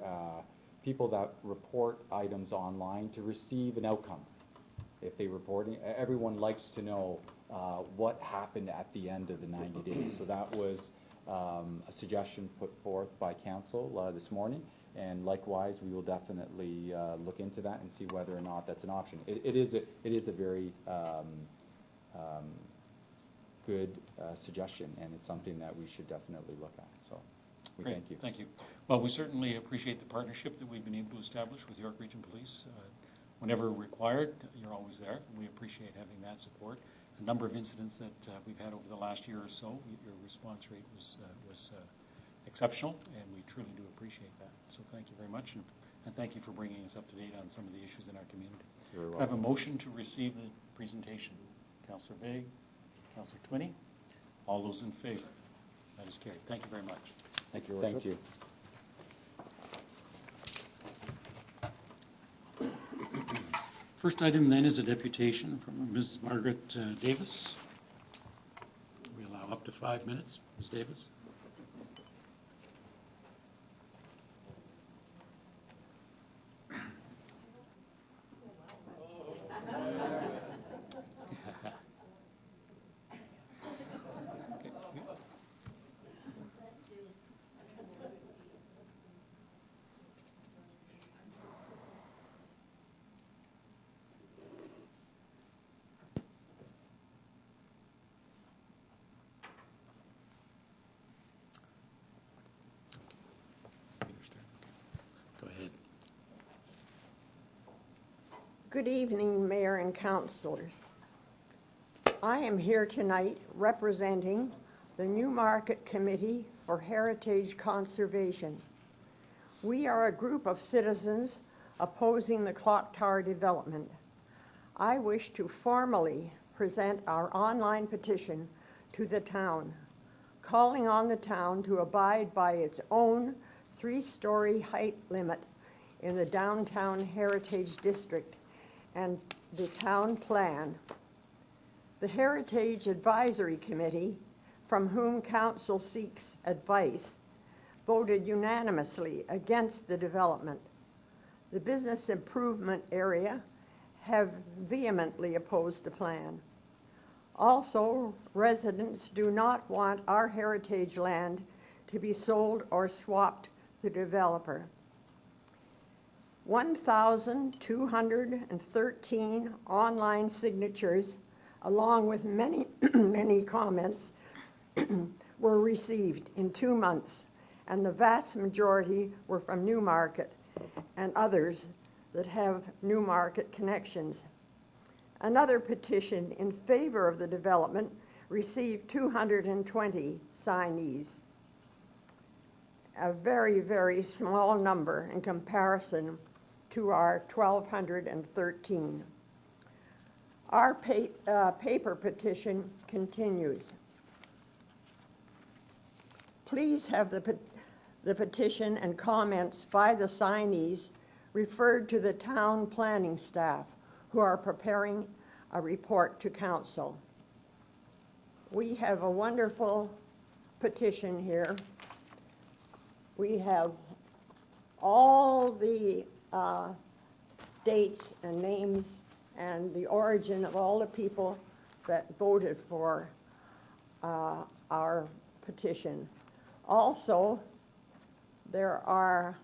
S7: people that report items online to receive an outcome. If they reporting, everyone likes to know what happened at the end of the 90 days. So that was a suggestion put forth by council this morning, And likewise, we will definitely look into that and see whether or not that's an option. It is a very good suggestion, and it's something that we should definitely look at. So we
S4: Great,
S7: thank you.
S4: Thank you. Well, we certainly appreciate the partnership that we've been able to establish with York Region Police. Whenever required, you're always there. We appreciate having that support. A number of incidents that we've had over the last year or so, your response rate was exceptional, and we truly do appreciate that. So thank you very much, and thank you for bringing us up to date on some of the issues in our community.
S7: You're
S4: I have a
S7: welcome.
S4: motion to receive the presentation. Councillor Begg, Councillor Twinney, all those in favor? That is carried. Thank you very much.
S6: Thank you, Your
S7: Thank
S6: Worship.
S7: you.
S4: First item then is a deputation from Mrs. Margaret Davis. We allow up to 5 minutes. Ms. Davis. Go ahead.
S12: Good evening, Mayor and Councilors. I am here tonight representing the Newmarket Committee for Heritage Conservation. We are a group of citizens opposing the clock tower development. I wish to formally present our online petition to the town, calling on the town to abide by its own 3-story height limit in the Downtown Heritage District and the town plan. The Heritage Advisory Committee, from whom council seeks advice, voted unanimously against the development. The business improvement area have vehemently opposed the plan. Also, residents do not want our heritage land to be sold or swapped to the developer. 1,213 online signatures, along with many, many comments, were received in 2 months, and the vast majority were from Newmarket and others that have Newmarket connections. Another petition in favor of the development received 220 signees, a very, very small number in comparison to our 1,213. Our paper petition continues. Please have the petition and comments by the signees referred to the town planning staff, who are preparing a report to council. We have a wonderful petition here. We have all the dates and names and the origin of all the people that voted for our petition. Also, there are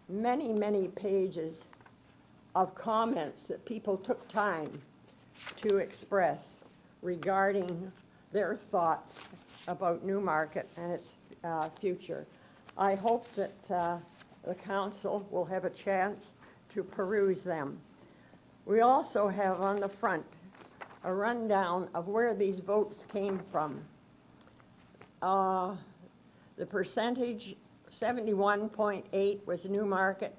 S12: many, many pages of comments that people took time to express regarding their thoughts about Newmarket and its future. I hope that the council will have a chance to peruse them. We also have on the front a rundown of where these votes came from. The percentage, 71.8 was Newmarket,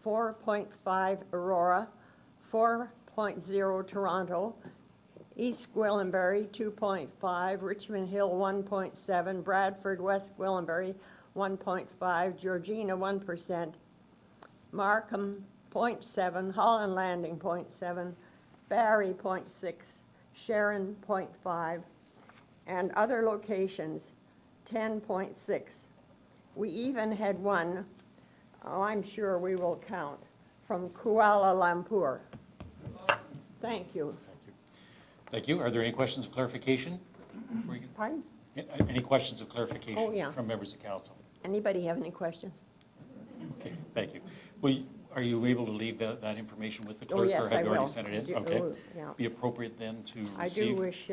S12: 4.5 Aurora, 4.0 Toronto, East Gwillimbury 2.5, Richmond Hill 1.7, Bradford, West Gwillimbury 1.5, Georgina 1%, Markham 0.7, Holland Landing 0.7, Barrie 0.6, Sharon 0.5, and other locations 10.6. We even had one, I'm sure we will count, from Kuala Lumpur. Thank you.
S4: Thank you. Thank you. Are there any questions of clarification?
S12: Pardon?
S4: Any questions of clarification
S12: Oh, yeah.
S4: from members of council?
S12: Anybody have any questions?
S4: Okay, thank you. Well, are you able to leave that information with the
S12: Oh,
S4: clerk?
S12: yes,
S4: Or have
S12: I
S4: you already
S12: will.
S4: sent it in?
S12: Oh,
S4: Okay.
S12: yeah.
S4: Be appropriate then to
S12: I
S4: receive?
S12: do wish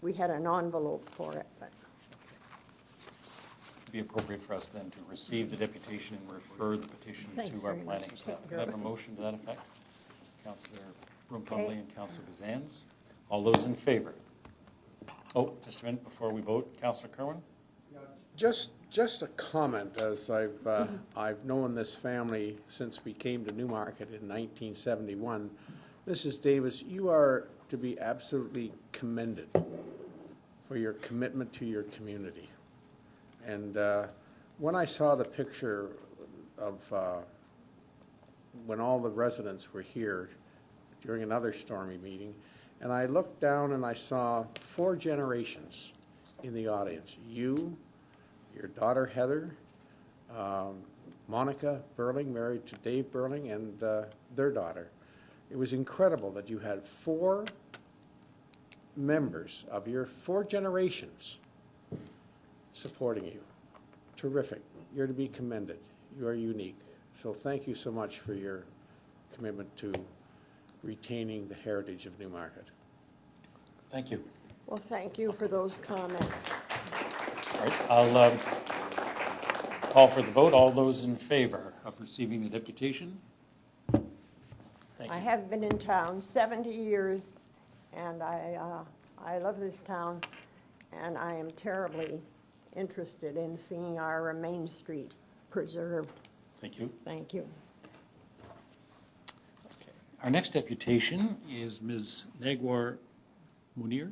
S12: we had an envelope for it, but
S4: Be appropriate for us then to receive the deputation and refer the petition
S12: Thanks
S4: to our
S12: very much.
S4: planning staff.
S12: Take
S4: Can I have a
S12: care.
S4: motion to that effect? Councillor Brumpley
S12: Okay.
S4: and Councillor Bazans. All those in favor? Oh, just a minute before we vote. Councillor Kerwin?
S10: Just a comment, as I've known this family since we came to Newmarket in 1971. Mrs. Davis, you are to be absolutely commended for your commitment to your community. And when I saw the picture of when all the residents were here during another stormy meeting, and I looked down and I saw 4 generations in the audience. You, your daughter Heather, Monica Burling, married to Dave Burling, and their daughter. It was incredible that you had 4 members of your 4 generations supporting you. Terrific. You're to be commended. You are unique. So thank you so much for your commitment to retaining the heritage of Newmarket.
S4: Thank you.
S12: well, thank you for those comments.
S4: All right, I'll call for the vote. All those in favor of receiving the deputation? Thank
S12: I
S4: you.
S12: have been in town 70 years, and I love this town, and I am terribly interested in seeing our Main Street preserved.
S4: Thank you.
S12: Thank you.
S4: Okay. Our next deputation is Ms. Nagwar Munir,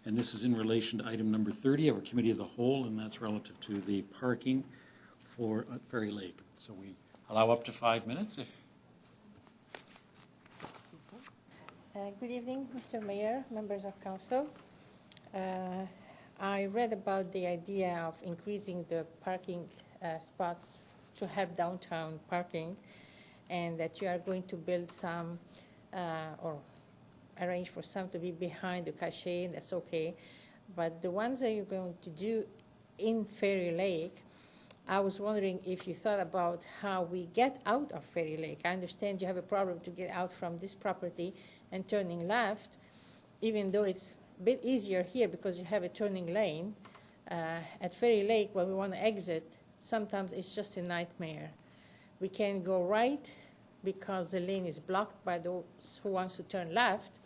S4: and this is in relation to item number 30 of our Committee of the Whole, and that's relative to the parking for Ferry Lake. So we allow up to 5 minutes if.
S13: Good evening, Mr. Mayor, members of council. I read about the idea of increasing the parking spots to have downtown parking, and that you are going to build some or arrange for some to be behind the cachet, and that's okay. But the ones that you're going to do in Ferry Lake, I was wondering if you thought about how we get out of Ferry Lake. I understand you have a problem to get out from this property and turning left, even though it's a bit easier here because you have a turning lane. At Ferry Lake, when we want to exit, sometimes it's just a nightmare. We can go right because the lane is blocked by those who wants to turn left,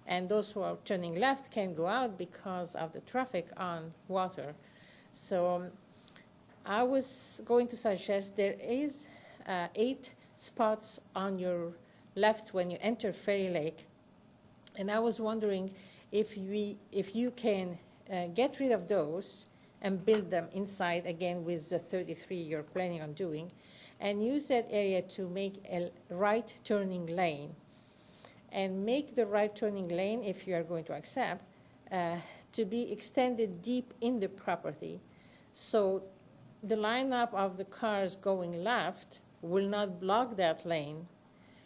S13: and those who are turning left can go out because of the traffic on Water. So I was going to suggest there is 8 spots on your left when you enter Ferry Lake, and I was wondering if you can get rid of those and build them inside again with the 33 you're planning on doing, and use that area to make a right turning lane. And make the right turning lane, if you are going to accept, to be extended deep in the property. So the lineup of the cars going left will not block that lane,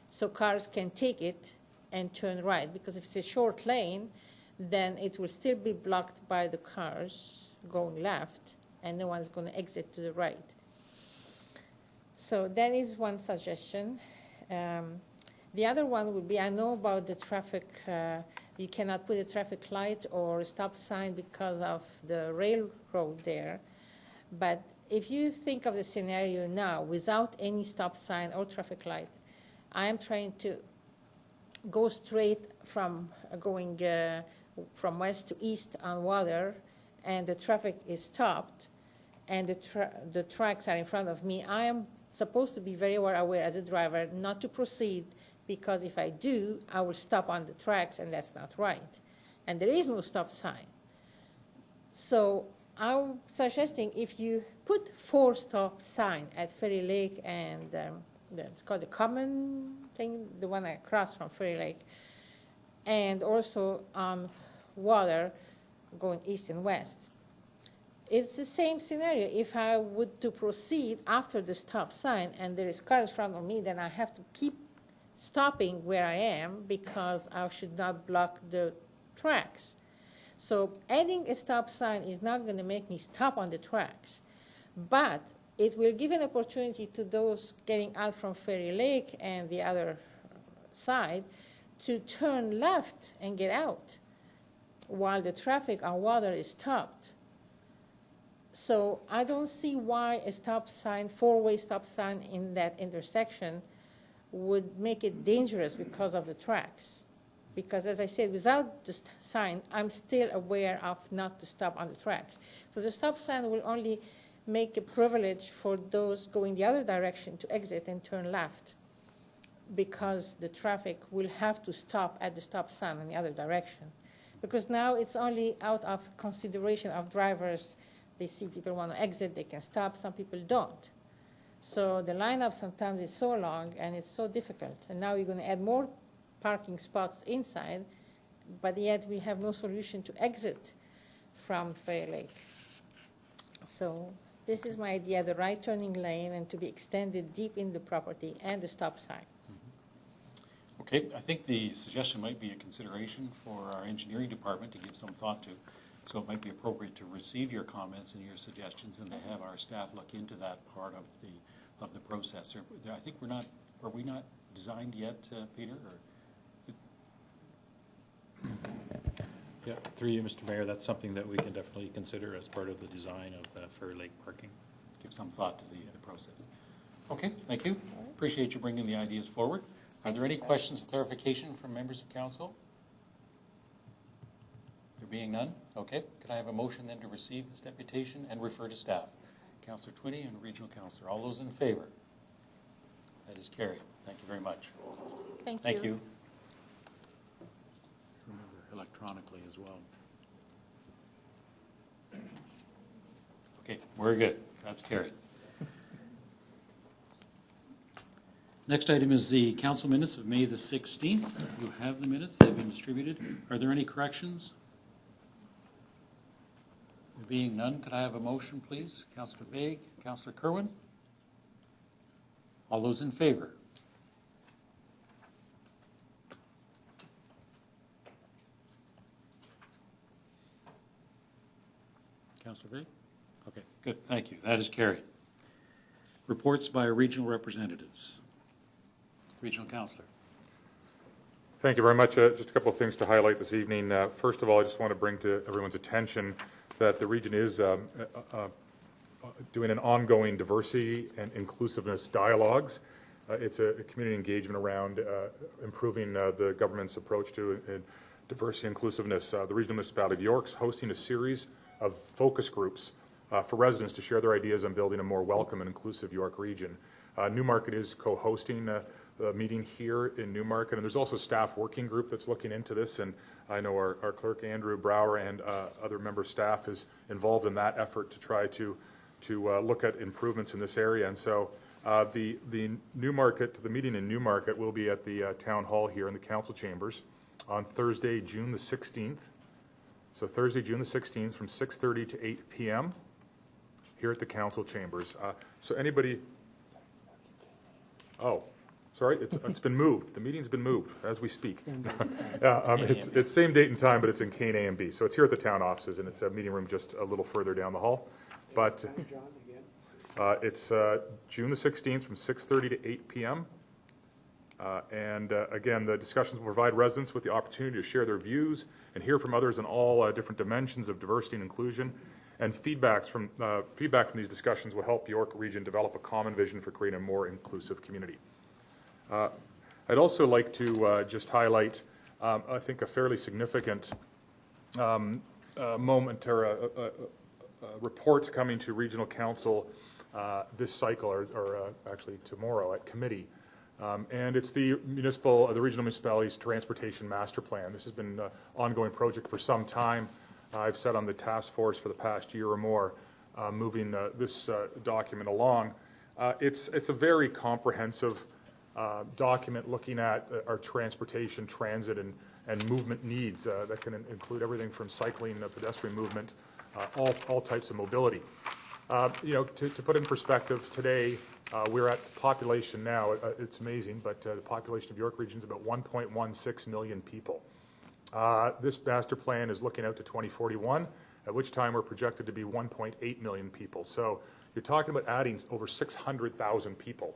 S13: so cars can take it and turn right. Because if it's a short lane, then it will still be blocked by the cars going left, and no one's going to exit to the right. So that is one suggestion. The other one would be, I know about the traffic, you cannot put a traffic light or a stop sign because of the railroad there. But if you think of the scenario now without any stop sign or traffic light, I am trying to go straight from going from west to east on Water, and the traffic is stopped, and the tracks are in front of me. I am supposed to be very well aware as a driver not to proceed, because if I do, I will stop on the tracks, and that's not right. And there is no stop sign. So I'm suggesting if you put 4 stop sign at Ferry Lake, and it's called the common thing, the one across from Ferry Lake, and also on Water going east and west. It's the same scenario. If I would to proceed after the stop sign and there is cars in front of me, then I have to keep stopping where I am because I should not block the tracks. So adding a stop sign is not going to make me stop on the tracks. But it will give an opportunity to those getting out from Ferry Lake and the other side to turn left and get out while the traffic on water is stopped. So I don't see why a stop sign, four-way stop sign in that intersection would make it dangerous because of the tracks. Because as I said, without the sign, I'm still aware of not to stop on the tracks. So the stop sign will only make a privilege for those going the other direction to exit and turn left, because the traffic will have to stop at the stop sign in the other direction. Because now it's only out of consideration of drivers. They see people want to exit, they can stop, some people don't. So the lineup sometimes is so long and it's so difficult. And now you're going to add more parking spots inside, but yet we have no solution to exit from Ferry Lake. So this is my idea, the right turning lane and to be extended deep in the property and the stop signs.
S4: Okay, I think the suggestion might be a consideration for our engineering department to give some thought to. So it might be appropriate to receive your comments and your suggestions and to have our staff look into that part of the process. I think are we not designed yet, Peter? Or?
S14: Yeah, through you, Mr. Mayor, that's something that we can definitely consider as part of the design of the Ferry Lake parking.
S4: Give some thought to the process. Okay, thank you. Appreciate you bringing the ideas forward. Are there any questions or clarification from members of council? There being none, okay. Could I have a motion then to receive this deputation and refer to staff? Councillor Twinney and Regional Councillor. All those in favor? That is carried. Thank you very much.
S13: Thank you.
S4: Remember electronically as well. Okay, we're good. That's carried. Next item is the council minutes of May the 16th. You have the minutes. They've been distributed. Are there any corrections? There being none, could I have a motion, please? Councillor Begg, Councillor Kerwin. All those in favor? Councillor Begg? Okay, good. Thank you. That is carried. Reports by regional representatives. Regional Councillor.
S9: Thank you very much. Just a couple of things to highlight this evening. First of all, I just want to bring to everyone's attention that the region is doing an ongoing diversity and inclusiveness dialogues. It's a community engagement around improving the government's approach to diversity and inclusiveness. The regional municipality of York's hosting a series of focus groups for residents to share their ideas on building a more welcome and inclusive York region. Newmarket is co-hosting a meeting here in Newmarket, and there's also a staff working group that's looking into this, and I know our clerk Andrew Brower and other member staff is involved in that effort to try to look at improvements in this area. And so the Newmarket, the meeting in Newmarket will be at the town hall here in the council chambers on Thursday, June the 16th. So Thursday, June the 16th from 6:30 to 8 p.m. here at the council chambers. So anybody... Oh, sorry, it's been moved. The meeting's been moved as we speak. It's same date and time, but it's in Kane A and B. So it's here at the town offices, and it's a meeting room just a little further down the hall. But it's June the 16th from 6:30 to 8 p.m. And again, the discussions will provide residents with the opportunity to share their views and hear from others on all different dimensions of diversity and inclusion. And feedback from these discussions will help York Region develop a common vision for creating a more inclusive community. I'd also like to just highlight, I think, a fairly significant moment or a report coming to Regional Council this cycle, or actually tomorrow at committee. And it's the Regional Municipalities Transportation Master Plan. This has been an ongoing project for some time. I've sat on the task force for the past year or more, moving this document along. It's a very comprehensive document looking at our transportation, transit, and movement needs that can include everything from cycling, pedestrian movement, all types of mobility. To put in perspective, today we're at population now. It's amazing, but the population of York Region is about 1.16 million people. This master plan is looking out to 2041, at which time we're projected to be 1.8 million people. So you're talking about adding over 600,000 people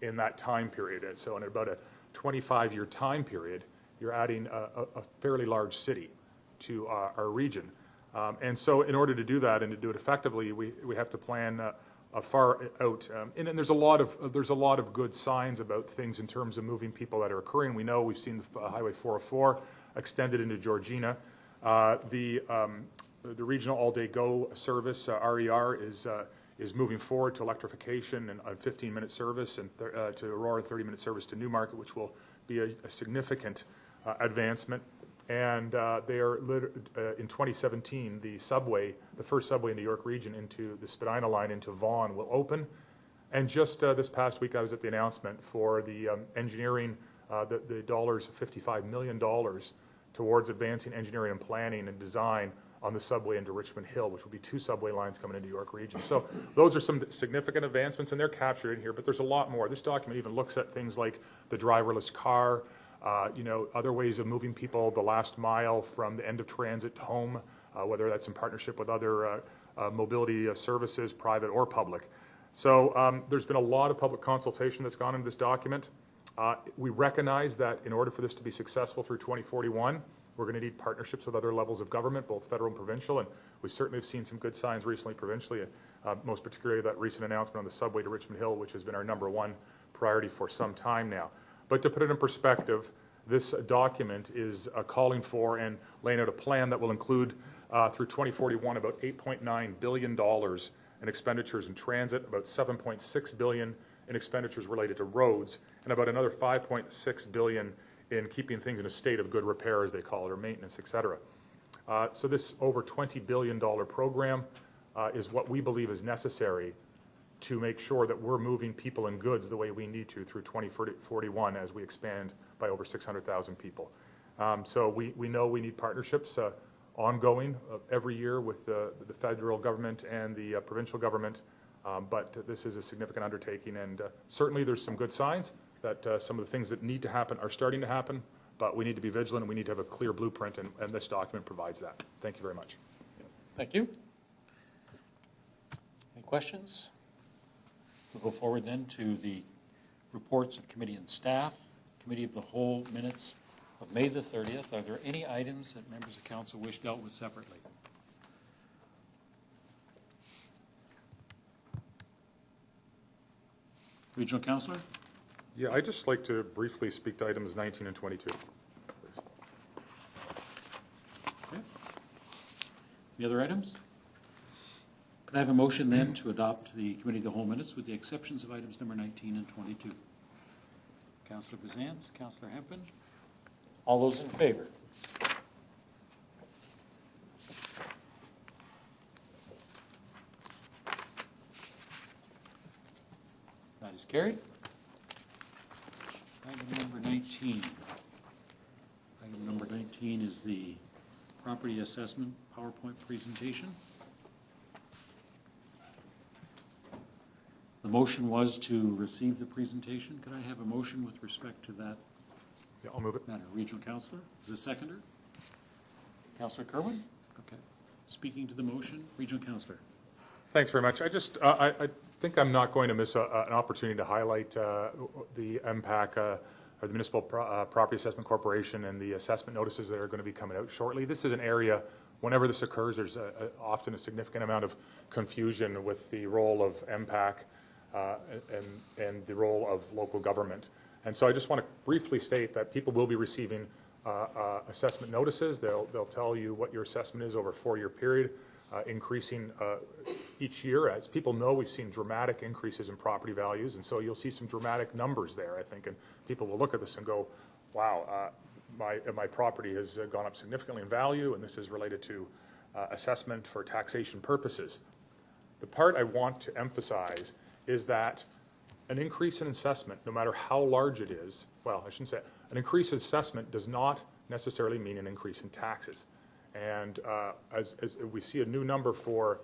S9: in that time period. And so in about a 25-year time period, you're adding a fairly large city to our region. And so in order to do that and to do it effectively, we have to plan far out. And then there's a lot of good signs about things in terms of moving people that are occurring. We know we've seen the Highway 404 extended into Georgina. The regional all-day go service, RER, is moving forward to electrification and a 15-minute service and to Aurora, 30-minute service to Newmarket, which will be a significant advancement. And they are in 2017, the first subway in the York region into the Spadina line into Vaughan will open. And just this past week, I was at the announcement for the engineering, the $55 million towards advancing engineering and planning and design on the subway into Richmond Hill, which will be 2 subway lines coming into York region. So those are some significant advancements, and they're captured in here, but there's a lot more. This document even looks at things like the driverless car, other ways of moving people the last mile from the end of transit home, whether that's in partnership with other mobility services, private or public. So there's been a lot of public consultation that's gone into this document. We recognize that in order for this to be successful through 2041, we're going to need partnerships with other levels of government, both federal and provincial, and we certainly have seen some good signs recently provincially, most particularly that recent announcement on the subway to Richmond Hill, which has been our #1 priority for some time now. But to put it in perspective, this document is calling for and laying out a plan that will include, through 2041, about $8.9 billion in expenditures in transit, about $7.6 billion in expenditures related to roads, and about another $5.6 billion in keeping things in a state of good repair, as they call it, or maintenance, et cetera. So this over $20 billion program is what we believe is necessary to make sure that we're moving people and goods the way we need to through 2041 as we expand by over 600,000 people. So we know we need partnerships ongoing every year with the federal government and the provincial government, but this is a significant undertaking, and certainly there's some good signs that some of the things that need to happen are starting to happen, but we need to be vigilant and we need to have a clear blueprint, and this document provides that. Thank you very much.
S4: Thank you. Any questions? We'll go forward then to the reports of committee and staff. Committee of the Whole minutes of May the 30th. Are there any items that members of council wish dealt with separately? Regional Councillor?
S9: Yeah, I'd just like to briefly speak to items 19 and 22.
S4: Okay. Any other items? Can I have a motion then to adopt the Committee of the Whole minutes with the exceptions of items number 19 and 22? Councillor Bazance, Councillor Hempin. All those in favor? That is carried. Item number 19. Item number 19 is the property assessment PowerPoint presentation. The motion was to receive the presentation. Could I have a motion with respect to that?
S9: Yeah, I'll move it.
S4: Matter. Regional Councillor, is a seconder? Councillor Kerwin? Okay. Speaking to the motion, Regional Councillor.
S9: Thanks very much. I think I'm not going to miss an opportunity to highlight the MPAC, or the Municipal Property Assessment Corporation, and the assessment notices that are going to be coming out shortly. This is an area, whenever this occurs, there's often a significant amount of confusion with the role of MPAC and the role of local government. And so I just want to briefly state that people will be receiving assessment notices. They'll tell you what your assessment is over a 4-year period, increasing each year. As people know, we've seen dramatic increases in property values, and so you'll see some dramatic numbers there, I think, and people will look at this and go, wow, my property has gone up significantly in value, and this is related to assessment for taxation purposes. The part I want to emphasize is that an increase in assessment, no matter how large it is, well, I shouldn't say, an increase in assessment does not necessarily mean an increase in taxes. And as we see a new number for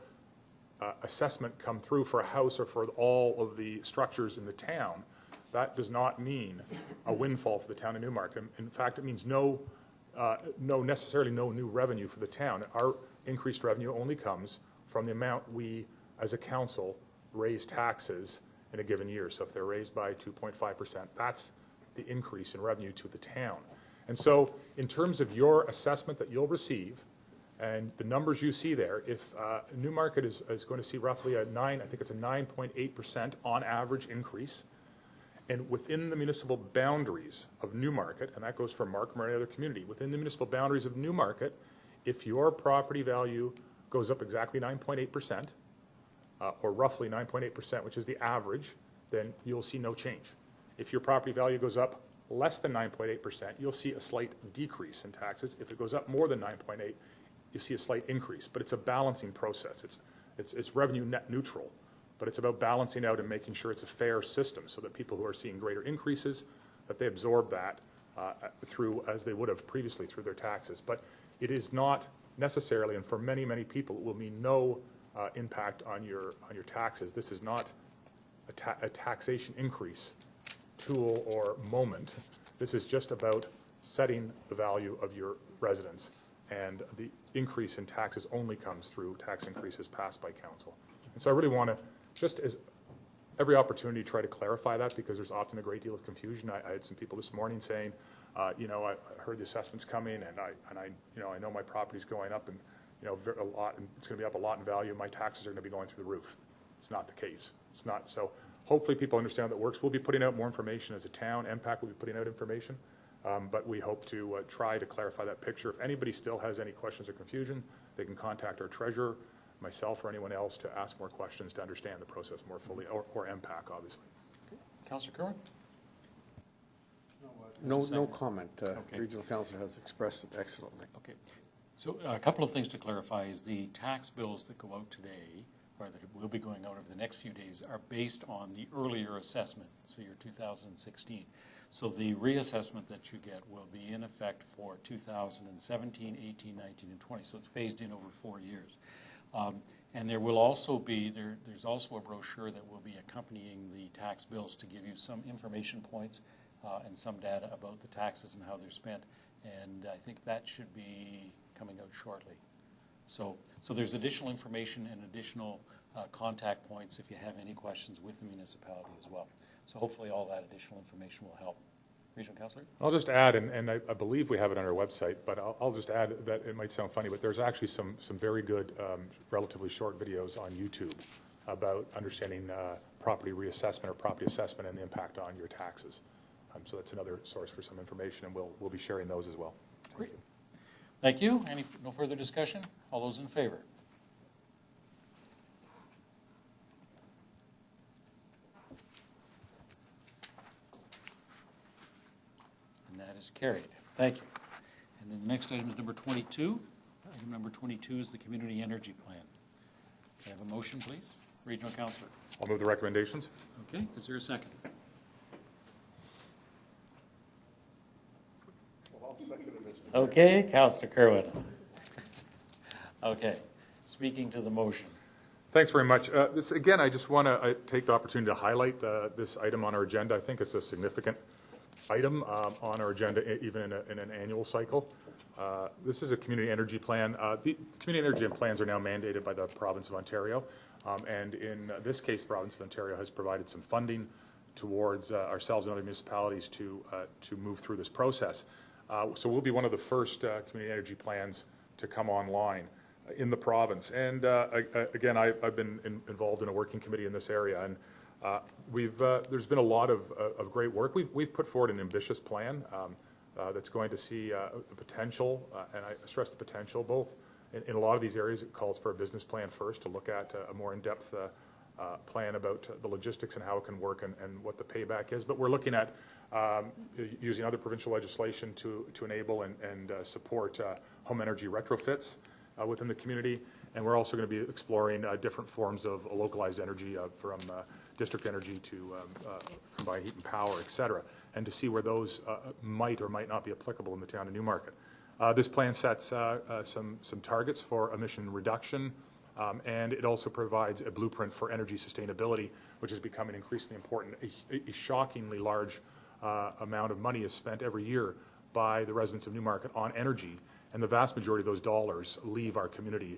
S9: assessment come through for a house or for all of the structures in the town, that does not mean a windfall for the town of Newmarket. In fact, it means necessarily no new revenue for the town. Our increased revenue only comes from the amount we, as a council, raise taxes in a given year. So if they're raised by 2.5%, that's the increase in revenue to the town. And so in terms of your assessment that you'll receive and the numbers you see there, if Newmarket is going to see roughly a 9.8% on average increase, and within the municipal boundaries of Newmarket, and that goes for Markham or any other community, within the municipal boundaries of Newmarket, if your property value goes up exactly 9.8%, or roughly 9.8%, which is the average, then you'll see no change. If your property value goes up less than 9.8%, you'll see a slight decrease in taxes. If it goes up more than 9.8, you see a slight increase. But it's a balancing process. It's revenue net neutral, but it's about balancing out and making sure it's a fair system so that people who are seeing greater increases, that they absorb that through, as they would have previously, through their taxes. But it is not necessarily, and for many, many people, it will mean no impact on your taxes. This is not a taxation increase tool or moment. This is just about setting the value of your residence, and the increase in taxes only comes through tax increases passed by council. And so I really want to, just as every opportunity, try to clarify that, because there's often a great deal of confusion. I had some people this morning saying, you know, I heard the assessment's coming, and I know my property's going up, and you know, a lot, and it's going to be up a lot in value. My taxes are going to be going through the roof. It's not the case. It's not. So hopefully people understand that works. We'll be putting out more information as a town. MPAC will be putting out information, but we hope to try to clarify that picture. If anybody still has any questions or confusion, they can contact our treasurer, myself, or anyone else to ask more questions to understand the process more fully, or MPAC, obviously.
S4: Okay. Councillor Kerwin?
S10: No comment.
S4: Okay.
S10: Regional Council has expressed it excellently.
S4: Okay. So a couple of things to clarify is the tax bills that go out today, or that will be going out over the next few days, are based on the earlier assessment, so your 2016. So the reassessment that you get will be in effect for 2017, 18, 19, and 20. So it's phased in over 4 years. And there will also be, there's also a brochure that will be accompanying the tax bills to give you some information points and some data about the taxes and how they're spent. And I think that should be coming out shortly. So there's additional information and additional contact points if you have any questions with the municipality as well. So hopefully all that additional information will help. Regional Councillor?
S9: I'll just add, and I believe we have it on our website, but I'll just add that it might sound funny, but there's actually some very good, relatively short videos on YouTube about understanding property reassessment or property assessment and the impact on your taxes. So that's another source for some information, and we'll be sharing those as well.
S4: Great. Thank you. No further discussion? All those in favor? And that is carried. Thank you. And then the next item is number 22. Item number 22 is the Community Energy Plan. Can I have a motion, please? Regional Councillor.
S9: I'll move the recommendations.
S4: Okay. Is there a second? Okay, Councillor Kerwin. Okay, speaking to the motion.
S9: Thanks very much. This again, I just want to take the opportunity to highlight this item on our agenda. I think it's a significant item on our agenda, even in an annual cycle. This is a community energy plan. The community energy plans are now mandated by the province of Ontario, and in this case, the province of Ontario has provided some funding towards ourselves and other municipalities to move through this process. So we'll be one of the first community energy plans to come online in the province. And again, I've been involved in a working committee in this area, and there's been a lot of great work. We've put forward an ambitious plan that's going to see the potential, and I stress the potential, both in a lot of these areas. It calls for a business plan first to look at a more in-depth plan about the logistics and how it can work and what the payback is. But we're looking at using other provincial legislation to enable and support home energy retrofits within the community. And we're also going to be exploring different forms of localized energy from district energy to combined heat and power, et cetera, and to see where those might or might not be applicable in the town of Newmarket. This plan sets some targets for emission reduction, and it also provides a blueprint for energy sustainability, which is becoming increasingly important. A shockingly large amount of money is spent every year by the residents of Newmarket on energy, and the vast majority of those dollars leave our community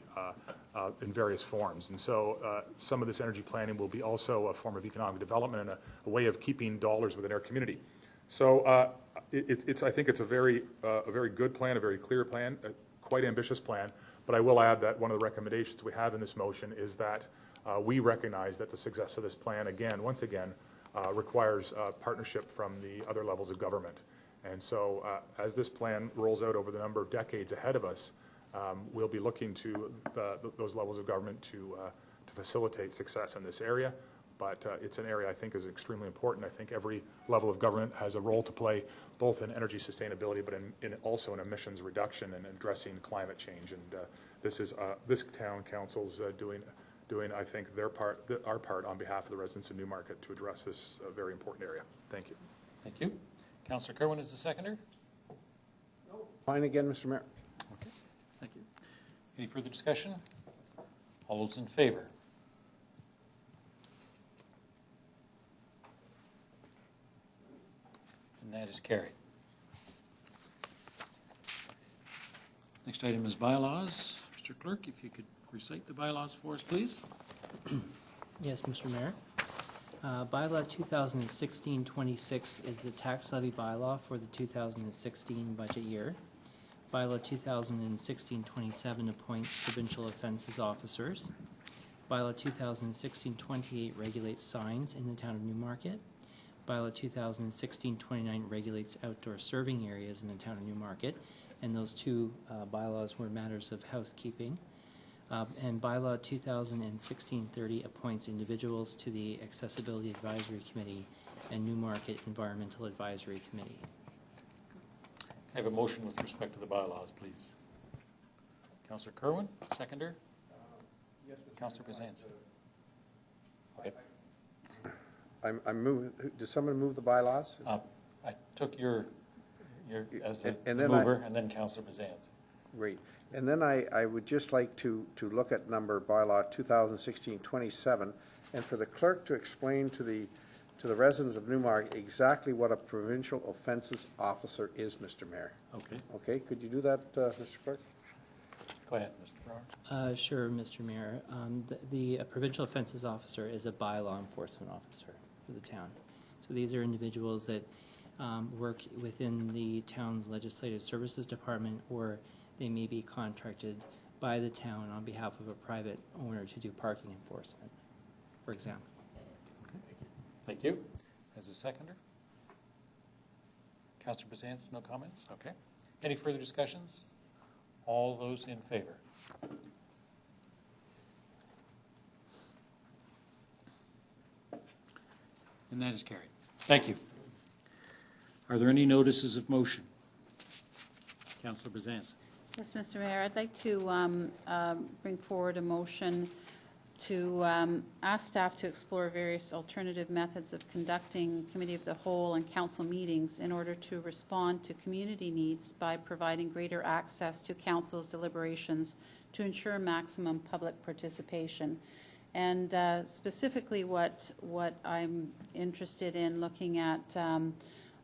S9: in various forms. And so some of this energy planning will be also a form of economic development and a way of keeping dollars within our community. So I think it's a very good plan, a very clear plan, a quite ambitious plan. But I will add that one of the recommendations we have in this motion is that we recognize that the success of this plan, once again, requires partnership from the other levels of government. And so as this plan rolls out over the number of decades ahead of us, we'll be looking to those levels of government to facilitate success in this area. But it's an area I think is extremely important. I think every level of government has a role to play, both in energy sustainability, but also in emissions reduction and addressing climate change. And this town council's doing, I think, our part on behalf of the residents of Newmarket to address this very important area. Thank you.
S4: Thank you. Councillor Kerwin is the seconder.
S10: Fine again, Mr. Mayor.
S4: Okay, thank you. Any further discussion? All those in favor? And that is carried. Next item is bylaws. Mr. Clerk, if you could recite the bylaws for us, please.
S3: Yes, Mr. Mayor. Bylaw 2016-26 is the tax levy bylaw for the 2016 budget year. Bylaw 2016-27 appoints provincial offences officers. Bylaw 2016-28 regulates signs in the town of Newmarket. Bylaw 2016-29 regulates outdoor serving areas in the town of Newmarket, and those two bylaws were matters of housekeeping. And Bylaw 2016-30 appoints individuals to the Accessibility Advisory Committee and Newmarket Environmental Advisory Committee.
S4: I have a motion with respect to the bylaws, please. Councillor Kerwin, seconder.
S10: Yes,
S4: Councillor Pezance. Okay.
S10: I'm moving. Does someone move the bylaws?
S4: I took your as the
S10: and then
S4: mover, and then Councillor Pezance.
S10: Great. And then I would just like to look at number bylaw 2016-27, and for the clerk to explain to the residents of Newmarket exactly what a provincial offences officer is, Mr. Mayor.
S4: Okay.
S10: Okay, could you do that, Mr. Clerk?
S4: Go ahead, Mr. Brower.
S3: Sure, Mr. Mayor. The provincial offences officer is a bylaw enforcement officer for the town. So these are individuals that work within the town's legislative services department, or they may be contracted by the town on behalf of a private owner to do parking enforcement, for example.
S4: Okay. Thank you. As a seconder? Councillor Pezance, no comments? Okay. Any further discussions? All those in favor? And that is carried. Thank you. Are there any notices of motion? Councillor Pezance.
S8: Yes, Mr. Mayor, I'd like to bring forward a motion to ask staff to explore various alternative methods of conducting Committee of the Whole and Council meetings in order to respond to community needs by providing greater access to Council's deliberations to ensure maximum public participation. And specifically what I'm interested in looking at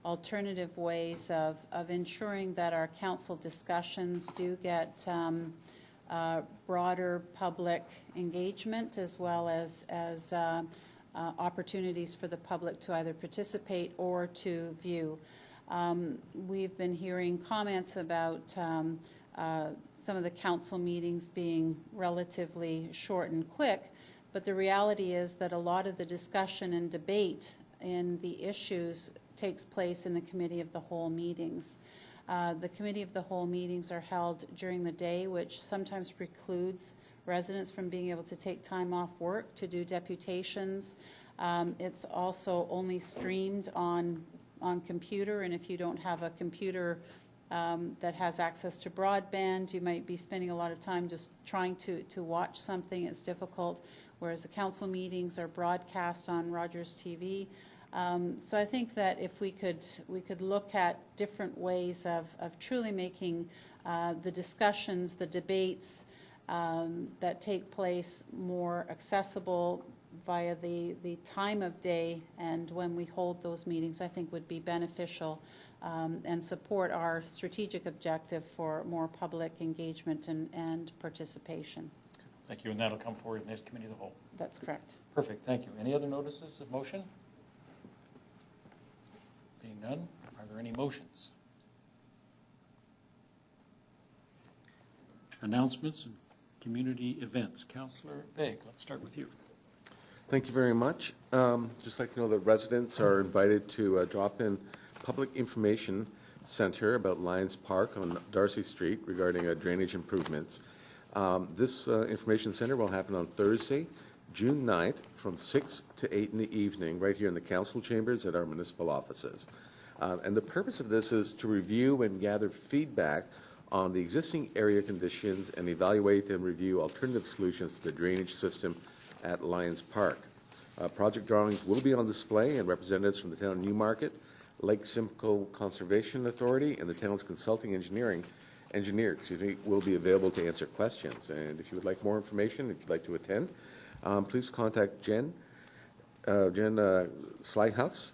S8: alternative ways of ensuring that our council discussions do get broader public engagement, as well as opportunities for the public to either participate or to view. We've been hearing comments about some of the council meetings being relatively short and quick, but the reality is that a lot of the discussion and debate in the issues takes place in the Committee of the Whole meetings. The Committee of the Whole meetings are held during the day, which sometimes precludes residents from being able to take time off work to do deputations. It's also only streamed on computer, and if you don't have a computer that has access to broadband, you might be spending a lot of time just trying to watch something. It's difficult, whereas the council meetings are broadcast on Rogers TV. So I think that if we could look at different ways of truly making the discussions, the debates that take place more accessible, via the time of day and when we hold those meetings, I think would be beneficial and support our strategic objective for more public engagement and participation.
S4: Thank you, and that'll come forward in this committee of the whole.
S8: That's correct.
S4: Perfect, thank you. Any other notices of motion? Being none, are there any motions? Announcements and community events. Councillor Begg, let's start with you.
S11: Thank you very much. Just like to know that residents are invited to drop in public information center about Lions Park on Darcy Street regarding drainage improvements. This information center will happen on Thursday, June 9th from 6 to 8 in the evening right here in the council chambers at our municipal offices. And the purpose of this is to review and gather feedback on the existing area conditions and evaluate and review alternative solutions for the drainage system at Lions Park. Project drawings will be on display, and representatives from the town of Newmarket, Lake Simcoe Conservation Authority, and the town's consulting engineer will be available to answer questions. And if you would like more information, if you'd like to attend, please contact Jen Slyhouse.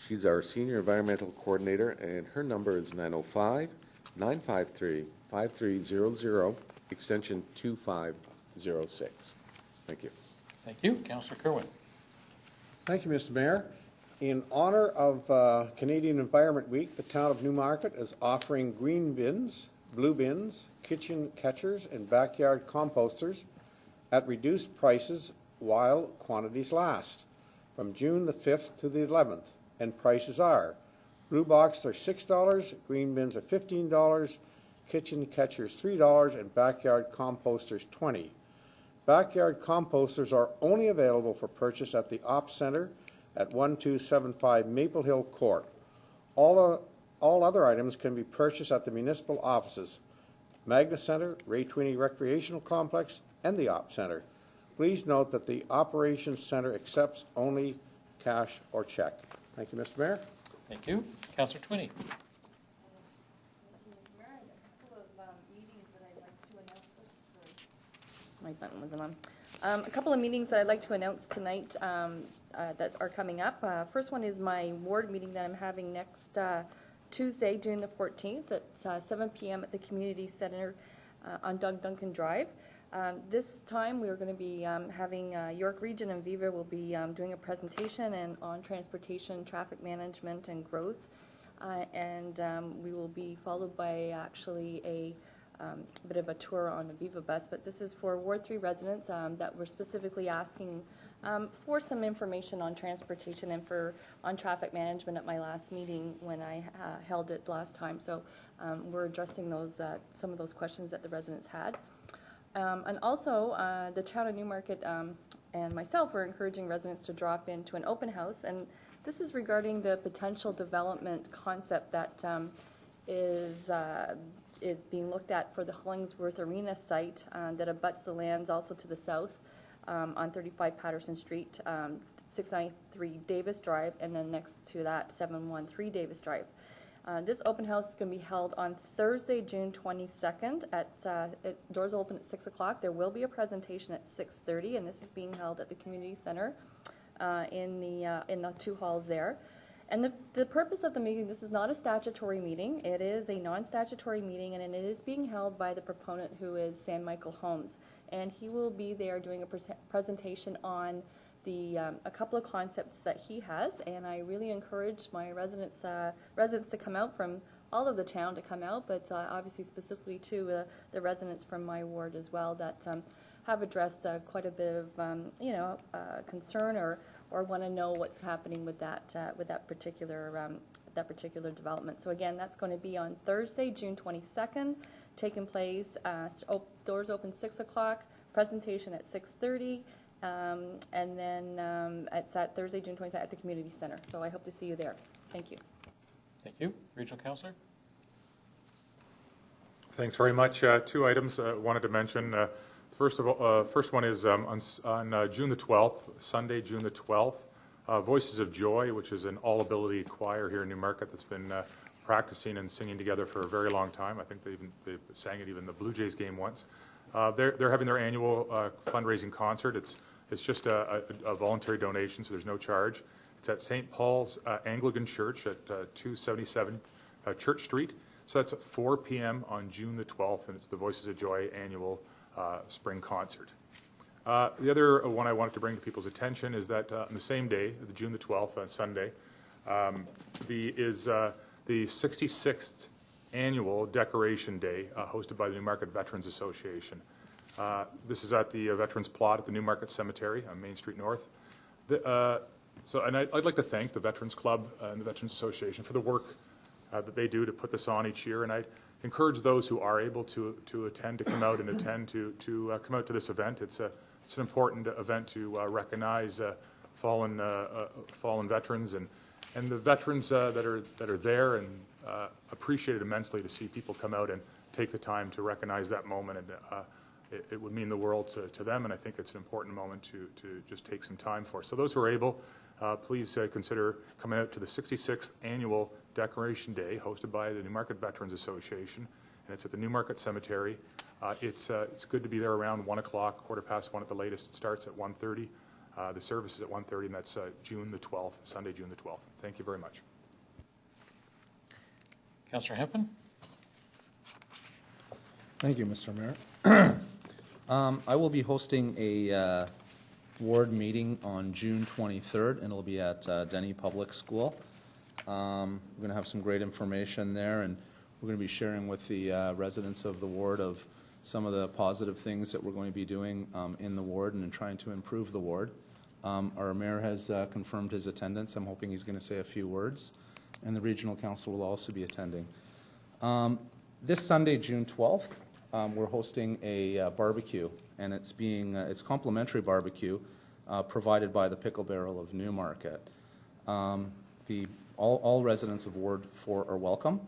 S11: She's our Senior Environmental Coordinator, and her number is 905-953-5300, extension 2506. Thank you.
S4: Thank you. Councillor Kerwin.
S10: Thank you, Mr. Mayor. In honor of Canadian Environment Week, the town of Newmarket is offering green bins, blue bins, kitchen catchers, and backyard composters at reduced prices while quantities last, from June the 5th to the 11th. And prices are: blue boxes are $6, green bins are $15, kitchen catchers $3, and backyard composters $20. Backyard composters are only available for purchase at the Ops Center at 1275 Maple Hill Court. All other items can be purchased at the municipal offices, Magna Center, Ray Tweeney Recreational Complex, and the Ops Center. Please note that the Operations Center accepts only cash or check. Thank you, Mr. Mayor.
S4: Thank you. Councillor Tweeney.
S15: My button wasn't on. A couple of meetings that I'd like to announce tonight that are coming up. First one is my ward meeting that I'm having next Tuesday, June the 14th at 7 p.m. at the Community Center on Doug Duncan Drive. This time we are going to be having York Region and Viva will be doing a presentation on transportation, traffic management, and growth. And we will be followed by actually a bit of a tour on the Viva bus, but this is for Ward 3 residents that were specifically asking for some information on transportation and on traffic management at my last meeting when I held it last time. So we're addressing those some of those questions that the residents had. And also the town of Newmarket and myself are encouraging residents to drop into an open house, and this is regarding the potential development concept that is being looked at for the Hollingsworth Arena site that abuts the lands also to the south on 35 Patterson Street, 693 Davis Drive, and then next to that 713 Davis Drive. This open house is going to be held on Thursday, June 22nd. Doors open at 6 o'clock. There will be a presentation at 6:30, and this is being held at the Community Center in the two halls there. And the purpose of the meeting, this is not a statutory meeting. It is a non-statutory meeting, and it is being held by the proponent, who is San Michael Homes. And he will be there doing a presentation on a couple of concepts that he has. And I really encourage my residents to come out, from all of the town to come out, but obviously specifically to the residents from my ward as well that have addressed quite a bit of concern or want to know what's happening with that particular development. So again, that's going to be on Thursday, June 22nd, taking place. Doors open 6 o'clock. Presentation at 6:30, and then it's at Thursday, June 22nd, at the Community Center. So I hope to see you there. Thank you.
S4: Thank you. Regional Councillor.
S9: Thanks very much. Two items I wanted to mention. First one is on June the 12th, Sunday, June the 12th, Voices of Joy, which is an all-ability choir here in Newmarket that's been practicing and singing together for a very long time. I think they sang it even the Blue Jays game once. They're having their annual fundraising concert. It's It's just a voluntary donation, so there's no charge. It's at St. Paul's Anglican Church at 277 Church Street. So that's at 4 p.m. on June the 12th, and it's the Voices of Joy annual spring concert. The other one I wanted to bring to people's attention is that on the same day, June the 12th, on Sunday, is the 66th annual Decoration Day hosted by the Newmarket Veterans Association. This is at the Veterans Plot at the Newmarket Cemetery on Main Street North. I'd like to thank the Veterans Club and the Veterans Association for the work that they do to put this on each year, and I encourage those who are able to attend to come out and attend to come out to this event. It's an important event to recognize fallen veterans and the veterans that are there, and appreciate it immensely to see people come out and take the time to recognize that moment, and it would mean the world to them, and I think it's an important moment to just take some time for. So those who are able, please consider coming out to the 66th annual Decoration Day hosted by the Newmarket Veterans Association, and it's at the Newmarket Cemetery. It's good to be there around 1 o'clock, 1:15 at the latest. It starts at 1:30. The service is at 1:30, and that's June the 12th, Sunday, June the 12th. Thank you very much.
S4: Councillor Hempin?
S2: Thank you, Mr. Mayor. I will be hosting a ward meeting on June 23rd, and it'll be at Denny Public School. We're going to have some great information there, and we're going to be sharing with the residents of the ward of some of the positive things that we're going to be doing in the ward and in trying to improve the ward. Our mayor has confirmed his attendance. I'm hoping he's going to say a few words, and the regional council will also be attending. This Sunday, June 12th, we're hosting a barbecue, and it's complimentary barbecue provided by the Pickle Barrel of Newmarket. All residents of Ward 4 are welcome,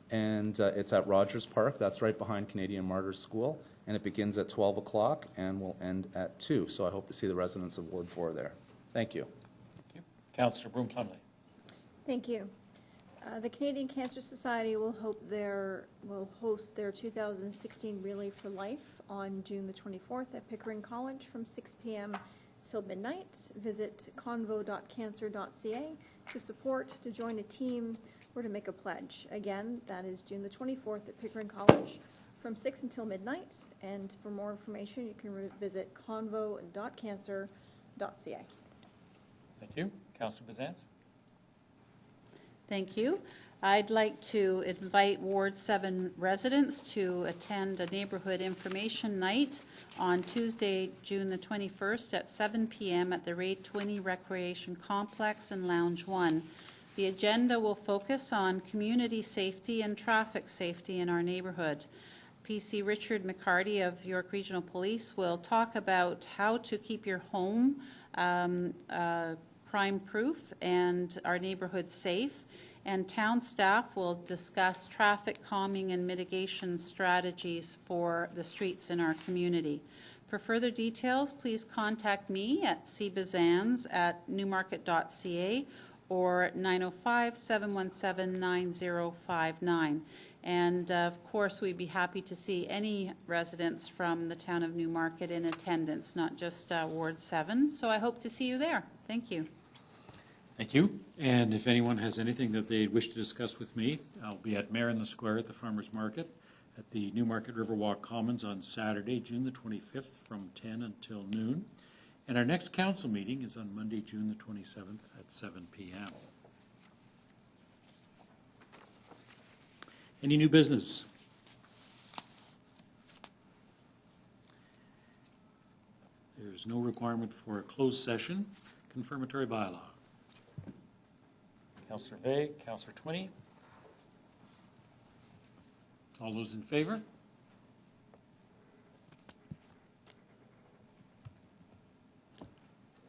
S2: and it's at Rogers Park. That's right behind Canadian Martyrs School, and it begins at 12 o'clock and will end at 2. So I hope to see the residents of Ward 4 there. Thank you.
S4: Thank you. Councillor Broom-Plumley.
S16: Thank you. The Canadian Cancer Society will host their 2016 Relay for Life on June the 24th at Pickering College from 6 p.m. till midnight. Visit convo.cancer.ca to support, to join a team, or to make a pledge. Again, that is June the 24th at Pickering College from 6 until midnight. And for more information, you can visit convo.cancer.ca.
S4: Thank you. Councillor Bazance?
S8: Thank you. I'd like to invite Ward 7 residents to attend a neighborhood information night on Tuesday, June the 21st at 7 p.m. at the Ray Twinney Recreation Complex in Lounge 1. The agenda will focus on community safety and traffic safety in our neighborhood. PC Richard McCarty of York Regional Police will talk about how to keep your home crime-proof and our neighborhood safe. And town staff will discuss traffic calming and mitigation strategies for the streets in our community. For further details, please contact me at cbazans@newmarket.ca or 905-717-9059. And of course, we'd be happy to see any residents from the town of Newmarket in attendance, not just Ward 7. So I hope to see you there. Thank you.
S4: Thank you. And if anyone has anything that they wish to discuss with me, I'll be at Mare in the Square at the Farmers Market at the Newmarket Riverwalk Commons on Saturday, June the 25th from 10 until noon. And our next council meeting is on Monday, June the 27th at 7 p.m. Any new business? There's no requirement for a closed session. Confirmatory bylaw. Councillor Vague, Councillor Twinney. All those in favor?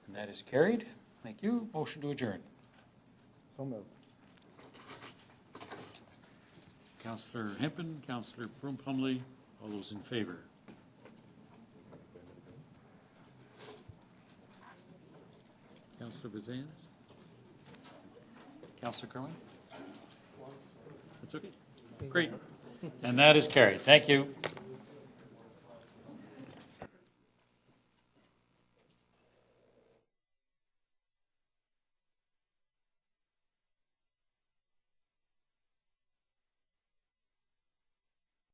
S4: And that is carried. Thank you. Motion to adjourn.
S2: So moved.
S4: Councillor Hempin, Councillor Broom-Plumley, all those in favor? Councillor Bazans? Councillor Kerwin? That's okay. Great. And that is carried. Thank you.